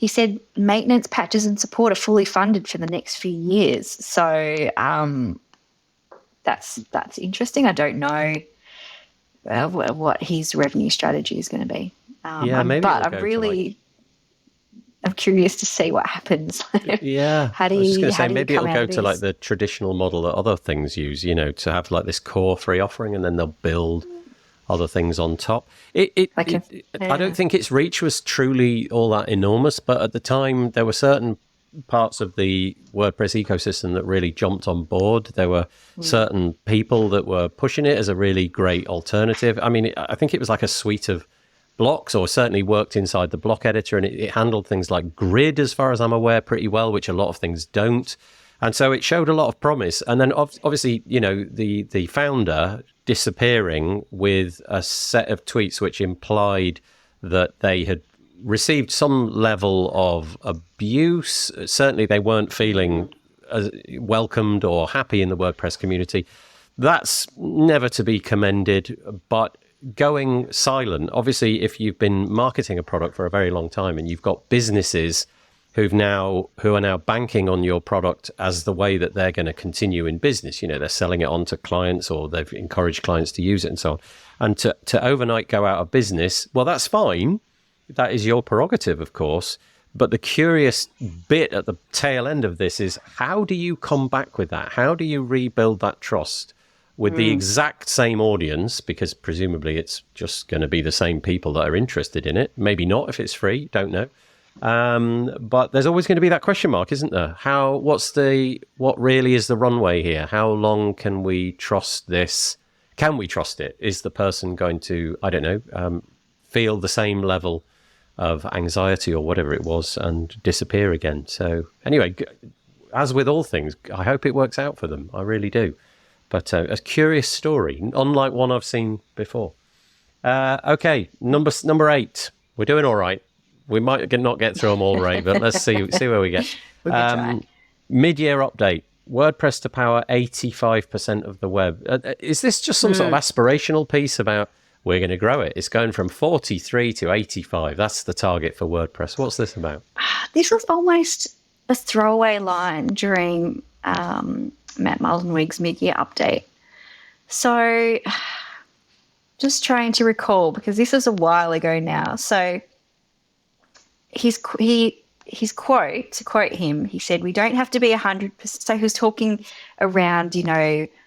[SPEAKER 2] said maintenance, patches, and support are fully funded for the next few years. So that's interesting. I don't know what his revenue strategy is going to be.
[SPEAKER 1] Maybe.
[SPEAKER 2] But I'm curious to see what happens.
[SPEAKER 1] Yeah. I was just going to say, maybe it'll go to like the traditional model that other things use, to have like this core free offering and then they'll build other things on top. I don't think its reach was truly all that enormous, but at the time there were certain parts of the WordPress ecosystem that really jumped on board. There were certain people that were pushing it as a really great alternative. I mean, I think it was like a suite of blocks, or certainly worked inside the block editor, and it handled things like grid, as far as I'm aware, pretty well, which a lot of things don't. And so it showed a lot of promise. And then obviously, the founder disappearing with a set of tweets which implied that they had received some level of abuse. Certainly they weren't feeling welcomed or happy in the WordPress community. That's never to be commended, but going silent, obviously, if you've been marketing a product for a very long time and you've got businesses who are now banking on your product as the way that they're going to continue in business, they're selling it on to clients, or they've encouraged clients to use it and so on, and to overnight go out of business, well, that's fine. That is your prerogative, of course. But the curious bit at the tail end of this is, how do you come back with that? How do you rebuild that trust with the exact same audience? Because presumably it's just going to be the same people that are interested in it. Maybe not if it's free, don't know. But there's always going to be that question mark, isn't there? What really is the runway here? How long can we trust this? Can we trust it? Is the person going to, I don't know, feel the same level of anxiety or whatever it was and disappear again. So anyway, as with all things, I hope it works out for them. I really do. But a curious story, unlike one I've seen before. Okay, number 8. We're doing all right. We might not get through them all, Rae, but let's see where we get.
[SPEAKER 2] We can try.
[SPEAKER 1] Mid-year update. WordPress to power 85% of the web. Is this just some sort of aspirational piece about we're going to grow it? It's going from 43 to 85. That's the target for WordPress. What's this about?
[SPEAKER 2] This was almost a throwaway line during Matt Mullenweg's mid-year update. So just trying to recall, because this was a while ago now. So his quote, to quote him, he said, we don't have to be 100%. So he was talking around,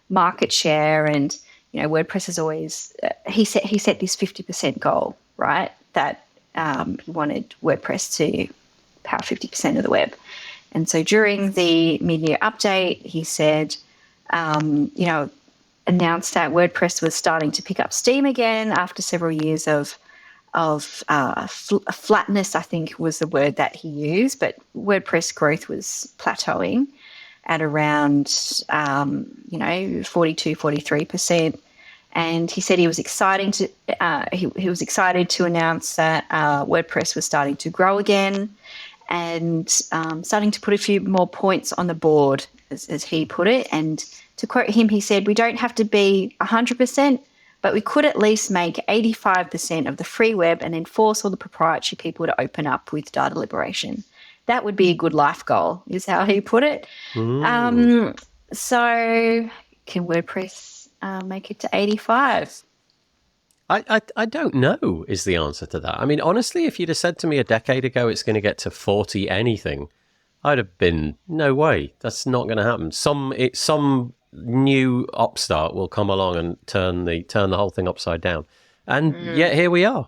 [SPEAKER 2] market share and, WordPress is always, he set this 50% goal, right? That he wanted WordPress to power 50% of the web. And so during the mid-year update, he said, announced that WordPress was starting to pick up steam again after several years of flatness, I think was the word that he used, but WordPress growth was plateauing at around, 42, 43%. And he said he was excited to announce that WordPress was starting to grow again and starting to put a few more points on the board, as he put it. And to quote him, he said, we don't have to be 100%, but we could at least make 85% of the free web and then force all the proprietary people to open up with data liberation. That would be a good life goal, is how he put it. So can WordPress make it to 85?
[SPEAKER 1] I don't know is the answer to that. I mean, honestly, if you'd have said to me a decade ago it's going to get to 40 anything, I'd have been, no way, that's not going to happen. Some new upstart will come along and turn the whole thing upside down. And yet here we are.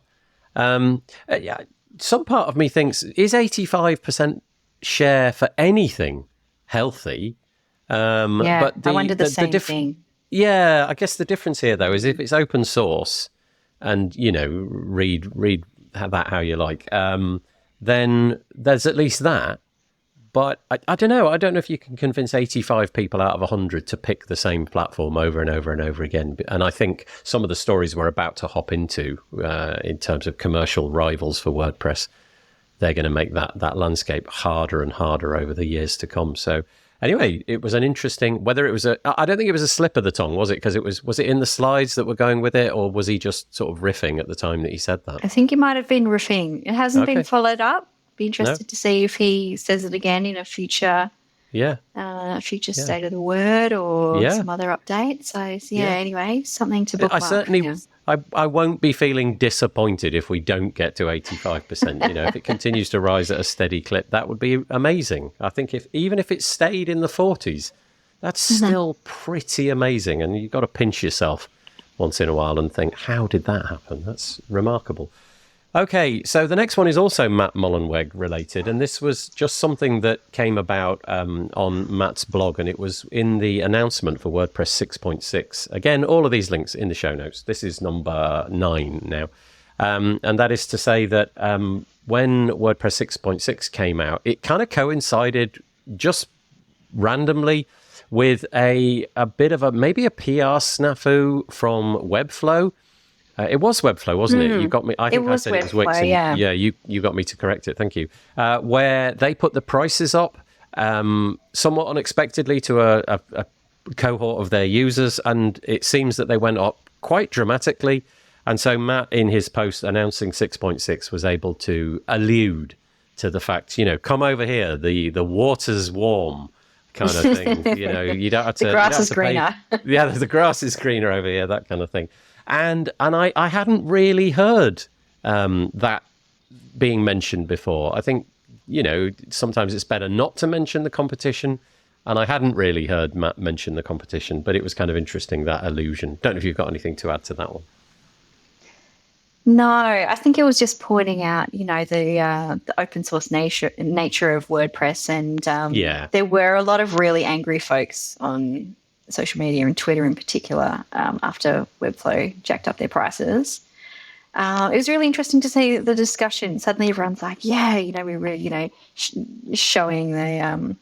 [SPEAKER 1] Some part of me thinks, is 85% share for anything healthy?
[SPEAKER 2] But I wonder the same thing.
[SPEAKER 1] Yeah, I guess the difference here, though, is if it's open source and, read that how you like, then there's at least that. But I don't know. I don't know if you can convince 85 people out of 100 to pick the same platform over and over and over again. And I think some of the stories we're about to hop into in terms of commercial rivals for WordPress, they're going to make that landscape harder and harder over the years to come. So anyway, it was an interesting, I don't think it was a slip of the tongue, was it? Because was it in the slides that were going with it, or was he just sort of riffing at the time that he said that?
[SPEAKER 2] I think he might have been riffing. It hasn't been followed up. Be interested to see if he says it again in a future state of the word or some other update. So anyway, something to bookmark.
[SPEAKER 1] I won't be feeling disappointed if we don't get to 85%. If it continues to rise at a steady clip, that would be amazing. I think even if it stayed in the 40s, that's still pretty amazing. And you've got to pinch yourself once in a while and think, how did that happen? That's remarkable. Okay, so the next one is also Matt Mullenweg related, and this was just something that came about on Matt's blog, and it was in the announcement for WordPress 6.6. Again, all of these links in the show notes. This is number 9 now. And that is to say that when WordPress 6.6 came out, it kind of coincided just randomly with a bit of maybe a PR snafu from Webflow. It was Webflow, wasn't it? You got me. I think I said it was Wix. Yeah, you got me to correct it. Thank you. Where they put the prices up somewhat unexpectedly to a cohort of their users, and it seems that they went up quite dramatically. And so Matt, in his post announcing 6.6, was able to allude to the fact, come over here. The water's warm, kind of thing. You don't have to.
[SPEAKER 2] The grass is greener.
[SPEAKER 1] The grass is greener over here. That kind of thing. And I hadn't really heard that being mentioned before. I think, sometimes it's better not to mention the competition. And I hadn't really heard Matt mention the competition, but it was kind of interesting, that allusion. Don't know if you've got anything to add to that one.
[SPEAKER 2] No, I think it was just pointing out, the open source nature of WordPress. And there were a lot of really angry folks on social media and Twitter in particular after Webflow jacked up their prices. It was really interesting to see the discussion. Suddenly, everyone's like, "Yeah, we're really, showing their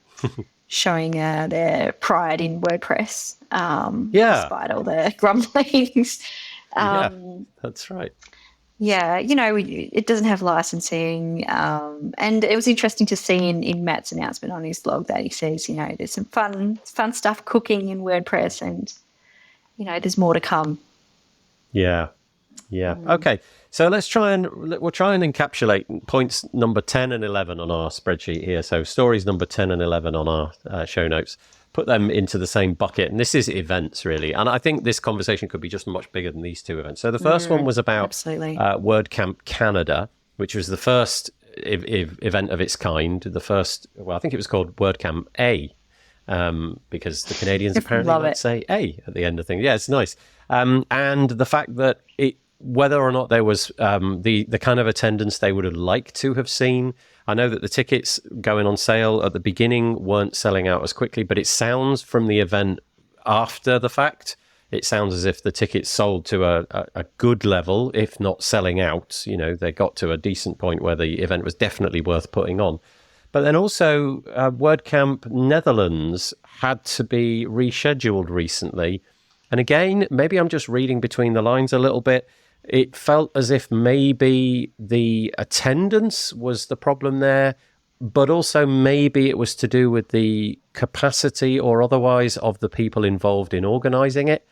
[SPEAKER 2] pride in WordPress,
[SPEAKER 1] Yeah,
[SPEAKER 2] despite all the grumblings."
[SPEAKER 1] yeah, that's right.
[SPEAKER 2] Yeah, it doesn't have licensing, and it was interesting to see in Matt's announcement on his blog that he says, there's some fun stuff cooking in WordPress, and there's more to come.
[SPEAKER 1] Yeah. Yeah. Okay. So we'll try and encapsulate points number 10 and 11 on our spreadsheet here. So stories number 10 and 11 on our show notes, put them into the same bucket. And this is events, really. And I think this conversation could be just much bigger than these two events. So the first one was about WordCamp Canada, which was the first event of its kind. The first, I think it was called WordCamp A. Because the Canadians apparently might say A at the end of things. Yeah, it's nice. And the fact that whether or not there was the kind of attendance they would have liked to have seen. I know that the tickets going on sale at the beginning weren't selling out as quickly, but it sounds from the event after the fact, it sounds as if the tickets sold to a good level, if not selling out. They got to a decent point where the event was definitely worth putting on. But then also, WordCamp Netherlands had to be rescheduled recently. And again, maybe I'm just reading between the lines a little bit. It felt as if maybe the attendance was the problem there, but also maybe it was to do with the capacity or otherwise of the people involved in organising it.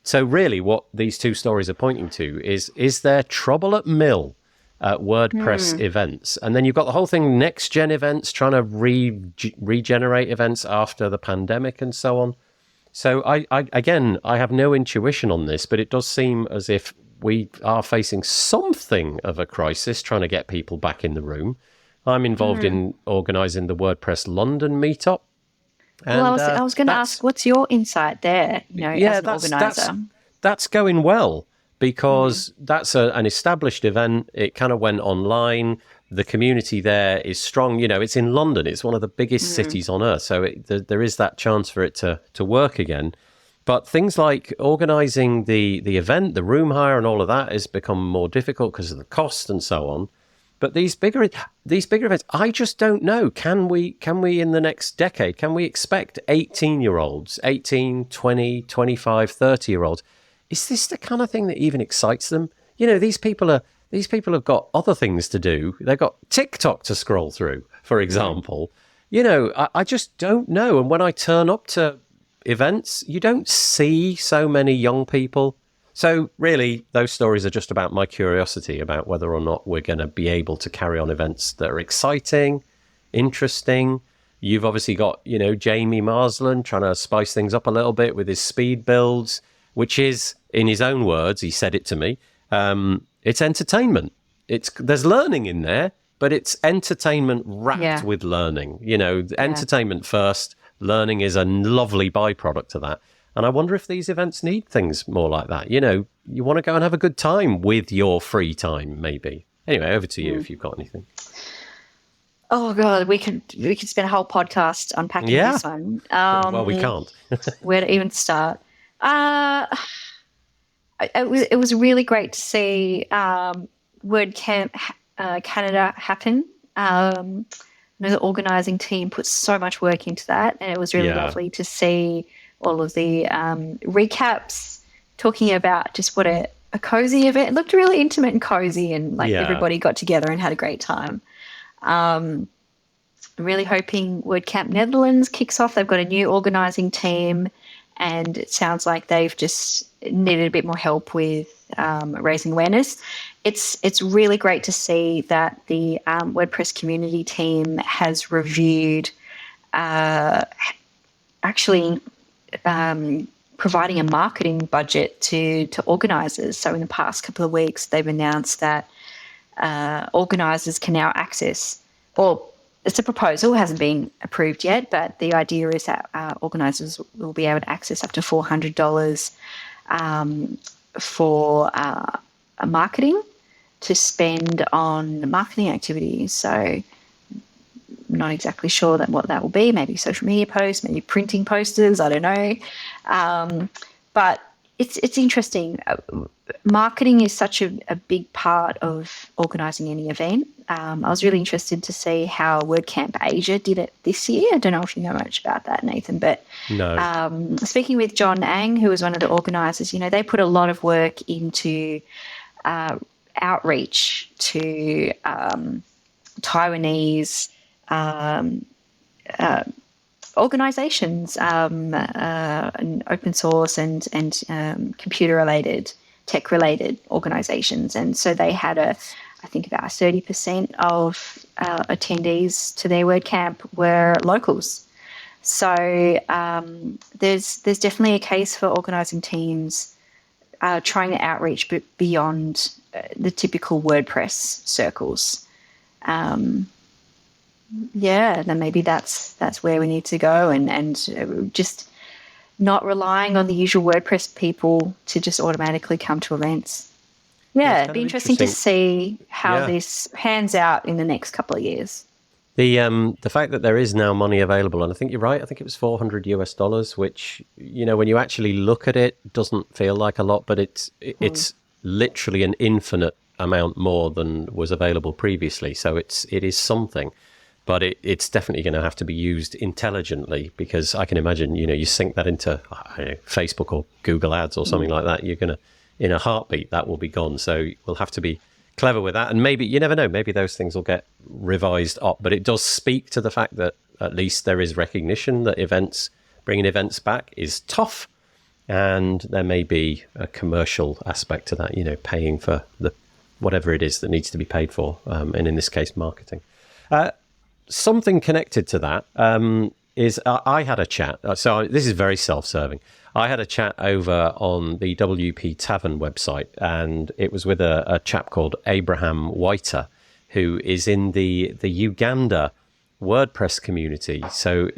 [SPEAKER 1] So really what these two stories are pointing to is there trouble at mill at WordPress events? And then you've got the whole thing, next gen events, trying to regenerate events after the pandemic and so on. So I have no intuition on this, but it does seem as if we are facing something of a crisis trying to get people back in the room. I'm involved in organising the WordPress London meetup. And,
[SPEAKER 2] well, I was going to ask, what's your insight there, as an organiser?
[SPEAKER 1] That's going well, because that's an established event. It kind of went online. The community there is strong. It's in London. It's one of the biggest cities on earth. So there is that chance for it to work again. But things like organising the event, the room hire and all of that has become more difficult because of the cost and so on. But these bigger events, I just don't know. Can we in the next decade, can we expect 18-year-olds, 18, 20, 25, 30-year-olds? Is this the kind of thing that even excites them? These people have got other things to do. They've got TikTok to scroll through, for example. I just don't know. And when I turn up to events, you don't see so many young people. So really, those stories are just about my curiosity about whether or not we're going to be able to carry on events that are exciting, interesting. You've obviously got, Jamie Marsland trying to spice things up a little bit with his speed builds, which is, in his own words, he said it to me, it's entertainment. There's learning in there, but it's entertainment wrapped with learning. Entertainment first, learning is a lovely byproduct of that. And I wonder if these events need things more like that. You want to go and have a good time with your free time, maybe. Anyway, over to you if you've got anything.
[SPEAKER 2] Oh God, we could spend a whole podcast unpacking this one.
[SPEAKER 1] Well, we can't.
[SPEAKER 2] Where to even start? It was really great to see WordCamp Canada happen. The organising team put so much work into that, and it was really lovely to see all of the recaps talking about just what a cozy event. It looked really intimate and cozy, and everybody got together and had a great time. Really hoping WordCamp Netherlands kicks off. They've got a new organising team, and it sounds like they've just needed a bit more help with raising awareness. It's really great to see that the WordPress community team has reviewed providing a marketing budget to organisers. So in the past couple of weeks, they've announced that organisers can now access, or it's a proposal, it hasn't been approved yet, but the idea is that organisers will be able to access up to $400 for marketing to spend on marketing activities. So I'm not exactly sure what that will be. Maybe social media posts, maybe printing posters, I don't know. But it's interesting. Marketing is such a big part of organising any event. I was really interested to see how WordCamp Asia did it this year. I don't know if you know much about that, Nathan, but
[SPEAKER 1] No.
[SPEAKER 2] speaking with John Ang, who was one of the organisers, they put a lot of work into outreach to Taiwanese organizations, and open source and computer related, tech related organizations. And so they had I think about 30% of attendees to their WordCamp were locals. So there's definitely a case for organizing teams trying to outreach beyond the typical WordPress circles. Then maybe that's where we need to go, and just not relying on the usual WordPress people to just automatically come to events. Yeah, it'd be interesting to see how this pans out in the next couple of years.
[SPEAKER 1] The fact that there is now money available, and I think you're right, I think it was $400, which, when you actually look at it, doesn't feel like a lot, but it's literally an infinite amount more than was available previously. So it is something. But it's definitely going to have to be used intelligently, because I can imagine, you sync that into Facebook or Google Ads or something like that. You're going to, in a heartbeat, that will be gone. So we'll have to be clever with that. And maybe, you never know, maybe those things will get revised up. But it does speak to the fact that at least there is recognition that bringing events back is tough. And there may be a commercial aspect to that, paying for whatever it is that needs to be paid for. And in this case, marketing. Something connected to that is I had a chat. So this is very self-serving. I had a chat over on the WP Tavern website, and it was with a chap called Abraham Whiter, who is in the Uganda WordPress community. So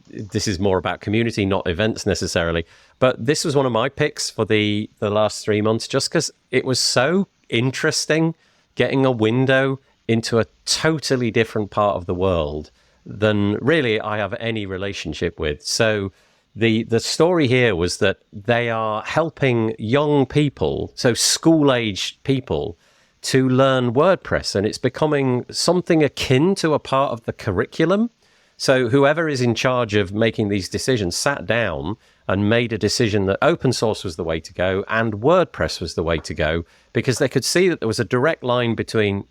[SPEAKER 1] this is more about community, not events necessarily. But this was one of my picks for the last 3 months, just because it was so interesting getting a window into a totally different part of the world than really I have any relationship with. So the story here was that they are helping young people, so school-aged people, to learn WordPress, and it's becoming something akin to a part of the curriculum. So whoever is in charge of making these decisions sat down and made a decision that open source was the way to go and WordPress was the way to go, because they could see that there was a direct line between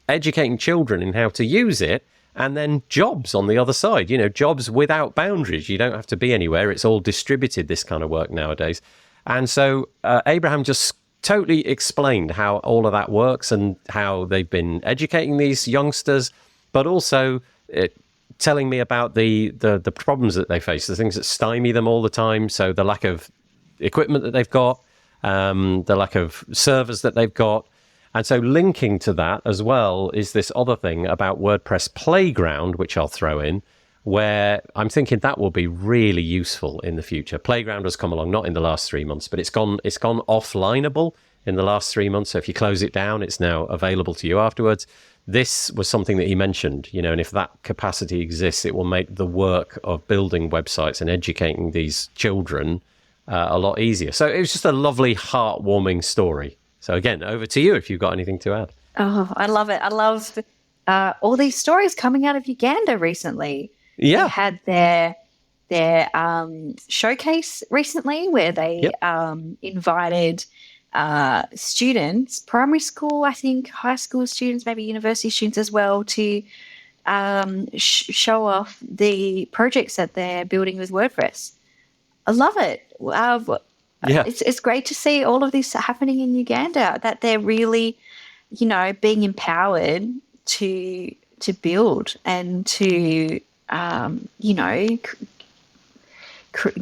[SPEAKER 1] educating children in how to use it and then jobs on the other side, jobs without boundaries. You don't have to be anywhere. It's all distributed, this kind of work nowadays. And so Abraham just totally explained how all of that works and how they've been educating these youngsters, but also telling me about the problems that they face, the things that stymie them all the time. So the lack of equipment that they've got, the lack of servers that they've got. And so linking to that as well is this other thing about WordPress Playground, which I'll throw in, where I'm thinking that will be really useful in the future. Playground has come along, not in the last 3 months, but it's gone offlineable in the last 3 months. So if you close it down, it's now available to you afterwards. This was something that he mentioned, and if that capacity exists, it will make the work of building websites and educating these children a lot easier. So it was just a lovely, heartwarming story. So again, over to you if you've got anything to add.
[SPEAKER 2] Oh, I love it. I love all these stories coming out of Uganda recently.
[SPEAKER 1] Yeah.
[SPEAKER 2] They had their showcase recently where they invited students, primary school, I think, high school students, maybe university students as well, to show off the projects that they're building with WordPress. I love it. It's great to see all of this happening in Uganda, that they're really, being empowered to build and to,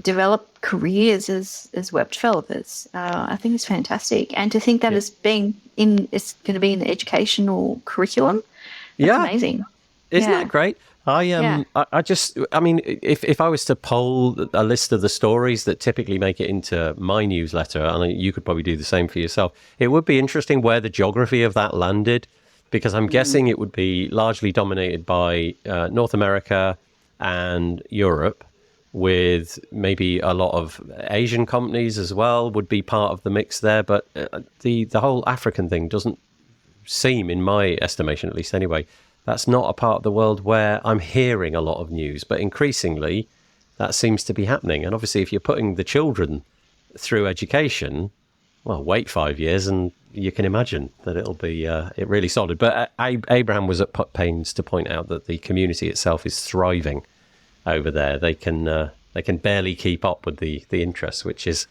[SPEAKER 2] develop careers as web developers. I think it's fantastic. And to think that it's going to be in the educational curriculum, that's amazing.
[SPEAKER 1] Isn't that great? I mean, if I was to poll a list of the stories that typically make it into my newsletter, and you could probably do the same for yourself, it would be interesting where the geography of that landed, because I'm guessing it would be largely dominated by North America and Europe, with maybe a lot of Asian companies as well would be part of the mix there. But the whole African thing doesn't seem, in my estimation at least anyway, that's not a part of the world where I'm hearing a lot of news. But increasingly, that seems to be happening. And obviously, if you're putting the children through education, well, wait 5 years and you can imagine that it'll be it really solid. But Abraham was at pains to point out that the community itself is thriving over there. They can barely keep up with the interest, which is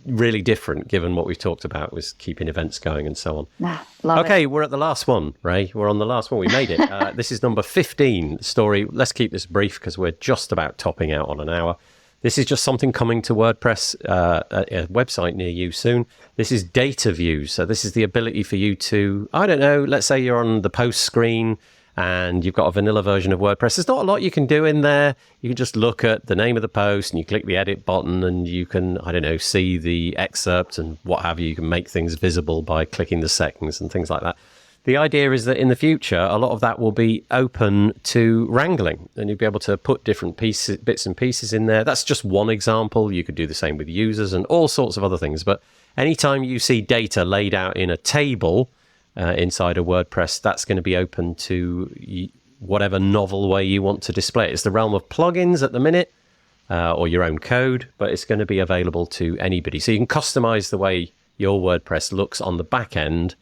[SPEAKER 1] really different given what we've talked about was keeping events going and so on. Okay, we're at the last one, Ray. We're on the last one. We made it. This is number 15 story. Let's keep this brief because we're just about topping out on an hour. This is just something coming to WordPress, a website near you soon. This is data views. So this is the ability for you to, I don't know, let's say you're on the post screen and you've got a vanilla version of WordPress. There's not a lot you can do in there. You can just look at the name of the post and you click the edit button and you can, I don't know, see the excerpt and what have you. You can make things visible by clicking the settings and things like that. The idea is that in the future, a lot of that will be open to wrangling and you'll be able to put different bits and pieces in there. That's just one example. You could do the same with users and all sorts of other things. But anytime you see data laid out in a table inside a WordPress, that's going to be open to whatever novel way you want to display it. It's the realm of plugins at the minute or your own code, but it's going to be available to anybody. So you can customize the way your WordPress looks on the back end.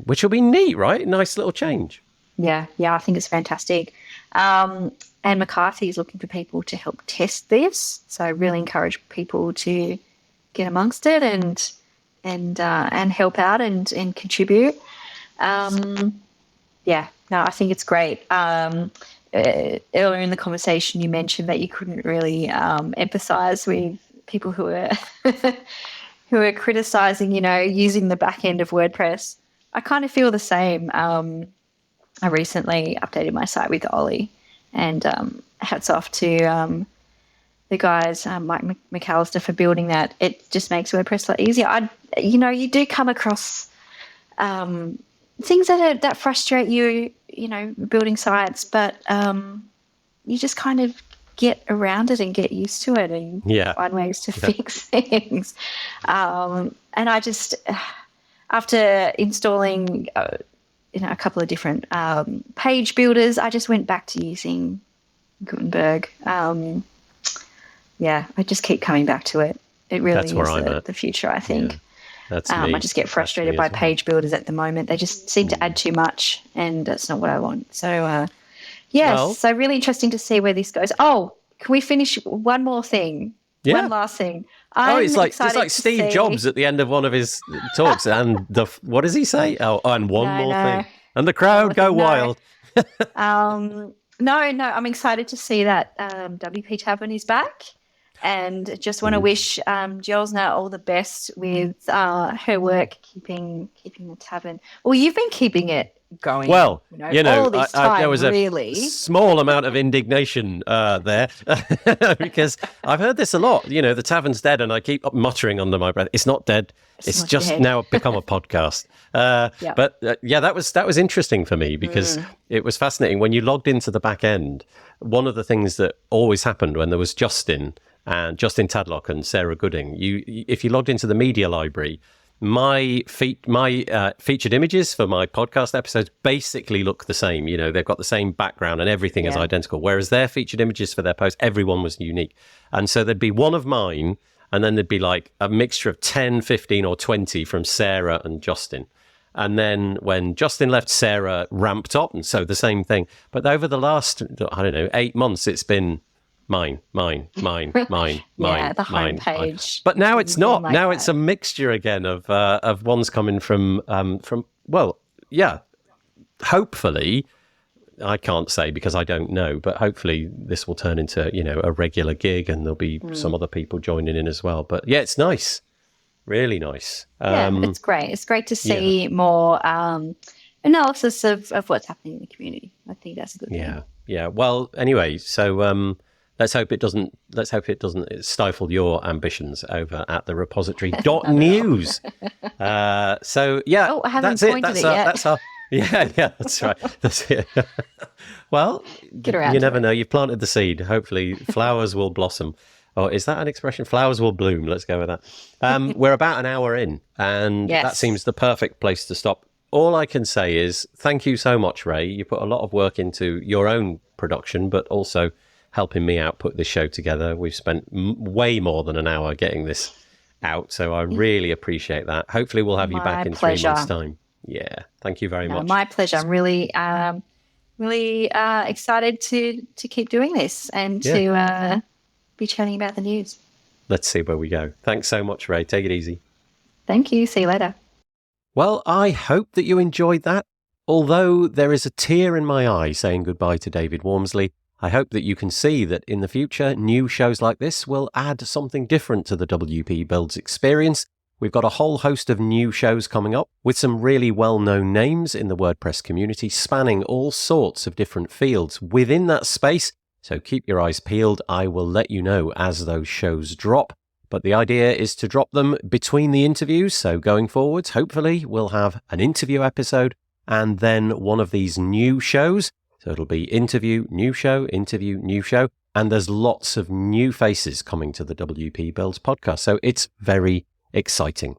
[SPEAKER 1] Which will be neat, right? Nice little change.
[SPEAKER 2] Yeah, I think it's fantastic. And McCarthy is looking for people to help test this, so I really encourage people to get amongst it and help out and contribute. I think it's great. Earlier in the conversation, you mentioned that you couldn't really empathise with people who are who are criticizing, using the back end of WordPress. I kind of feel the same. I recently updated my site with Ollie, and hats off to the guys, Mike McAllister, for building that. It just makes WordPress a lot easier. You do come across things that frustrate you, building sites, but you just kind of get around it and get used to it and find ways to fix things. And I just, after installing, a couple of different page builders, I just went back to using Gutenberg. I just keep coming back to it. It really is the future, I think. Yeah.
[SPEAKER 1] That's me.
[SPEAKER 2] I just get frustrated by page builders at the moment. They just seem to add too much, and that's not what I want. So, so really interesting to see where this goes. Oh, can we finish one more thing? Yeah. One last thing.
[SPEAKER 1] It's like Steve Jobs at the end of one of his talks, and what does he say? Oh, and one more thing, and the crowd go wild.
[SPEAKER 2] No, I'm excited to see that WP Tavern is back, and just want to wish Jelsna all the best with her work keeping the tavern. Well, you've been keeping it going.
[SPEAKER 1] Well,
[SPEAKER 2] all this time,
[SPEAKER 1] there was a
[SPEAKER 2] really
[SPEAKER 1] small amount of indignation there because I've heard this a lot. The tavern's dead, and I keep muttering under my breath, "It's not dead. It's just dead. Now become a podcast." But that was interesting for me because it was fascinating when you logged into the back end. One of the things that always happened when there was Justin Tadlock and Sarah Gooding, if you logged into the media library, my featured images for my podcast episodes basically look the same. They've got the same background and everything is identical, whereas their featured images for their posts, everyone was unique. And so there'd be one of mine, and then there'd be like a mixture of 10, 15 or 20 from Sarah and Justin. And then when Justin left, Sarah ramped up, and so the same thing. But over the last, 8 months, it's been mine, the homepage. But now it's not. Like now it's a mixture again of ones coming from. Hopefully, I can't say because I don't know, but hopefully this will turn into a regular gig, and there'll be some other people joining in as well. But yeah, it's nice, really nice.
[SPEAKER 2] It's great. It's great to see more analysis of what's happening in the community. I think that's a good thing.
[SPEAKER 1] Yeah. Well, anyway, so. Let's hope it doesn't stifle your ambitions over at the repository.news.
[SPEAKER 2] I haven't pointed it yet.
[SPEAKER 1] Yeah, that's right. That's it. Well,
[SPEAKER 2] Get around
[SPEAKER 1] you
[SPEAKER 2] to
[SPEAKER 1] never
[SPEAKER 2] it.
[SPEAKER 1] know. You've planted the seed. Hopefully, flowers will blossom. Oh, is that an expression? Flowers will bloom. Let's go with that. We're about an hour in, and that
[SPEAKER 2] Yes.
[SPEAKER 1] seems the perfect place to stop. All I can say is thank you so much, Rae. You put a lot of work into your own production, but also helping me out put this show together. We've spent way more than an hour getting this out, so I really appreciate that. Hopefully, we'll have you back
[SPEAKER 2] My
[SPEAKER 1] in
[SPEAKER 2] pleasure.
[SPEAKER 1] 3 months' time. Yeah, thank you very
[SPEAKER 2] No,
[SPEAKER 1] much.
[SPEAKER 2] my pleasure. I'm really, really excited to keep doing this and to be chatting about the news.
[SPEAKER 1] Let's see where we go. Thanks so much, Rae. Take it easy.
[SPEAKER 2] Thank you. See you later.
[SPEAKER 1] Well, I hope that you enjoyed that. Although there is a tear in my eye saying goodbye to David Wormsley, I hope that you can see that in the future, new shows like this will add something different to the WP Builds experience. We've got a whole host of new shows coming up with some really well-known names in the WordPress community spanning all sorts of different fields within that space. So keep your eyes peeled. I will let you know as those shows drop. But the idea is to drop them between the interviews. So going forwards, hopefully we'll have an interview episode and then one of these new shows. So it'll be interview, new show. And there's lots of new faces coming to the WP Builds podcast. So it's very exciting.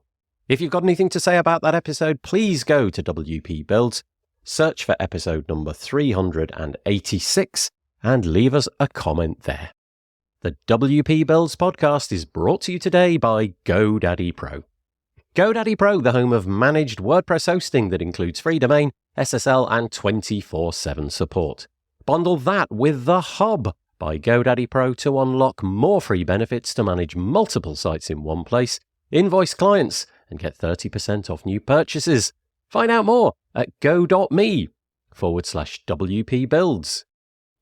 [SPEAKER 1] If you've got anything to say about that episode, please go to WP Builds, search for episode number 386 and leave us a comment there. The WP Builds podcast is brought to you today by GoDaddy Pro. GoDaddy Pro, the home of managed WordPress hosting that includes free domain, SSL, and 24/7 support. Bundle that with The Hub by GoDaddy Pro to unlock more free benefits to manage multiple sites in one place, invoice clients, and get 30% off new purchases. Find out more at go.me/WP Builds.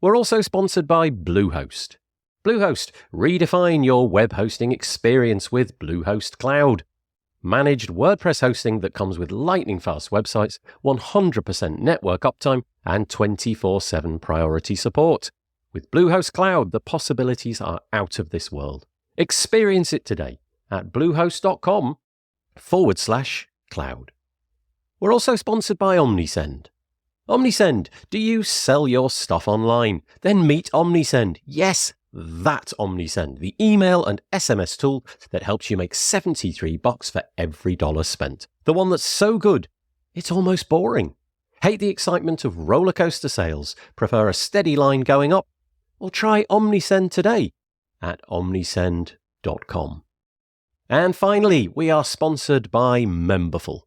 [SPEAKER 1] We're also sponsored by Bluehost. Bluehost, redefine your web hosting experience with Bluehost Cloud. Managed WordPress hosting that comes with lightning-fast websites, 100% network uptime, and 24/7 priority support. With Bluehost Cloud, the possibilities are out of this world. Experience it today at bluehost.com/cloud. We're also sponsored by Omnisend. Omnisend, do you sell your stuff online? Then meet Omnisend. Yes, that Omnisend, the email and SMS tool that helps you make $73 for every dollar spent. The one that's so good, it's almost boring. Hate the excitement of roller coaster sales? Prefer a steady line going up? Well, try Omnisend today at omnisend.com. And finally, we are sponsored by Memberful.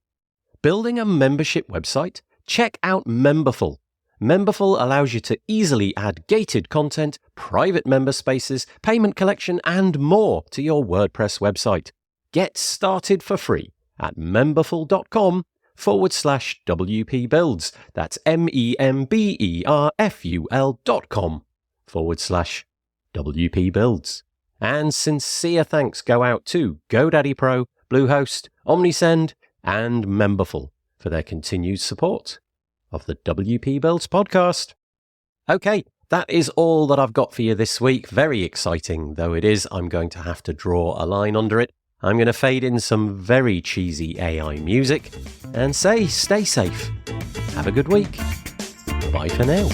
[SPEAKER 1] Building a membership website? Check out Memberful. Memberful allows you to easily add gated content, private member spaces, payment collection, and more to your WordPress website. Get started for free at memberful.com/WP Builds. That's memberful.com/WP Builds. And sincere thanks go out to GoDaddy Pro, Bluehost, Omnisend, and Memberful for their continued support of the WP Builds podcast. Okay, that is all that I've got for you this week. Very exciting, though it is. I'm going to have to draw a line under it. I'm going to fade in some very cheesy AI music and say stay safe. Have a good week. Bye for now.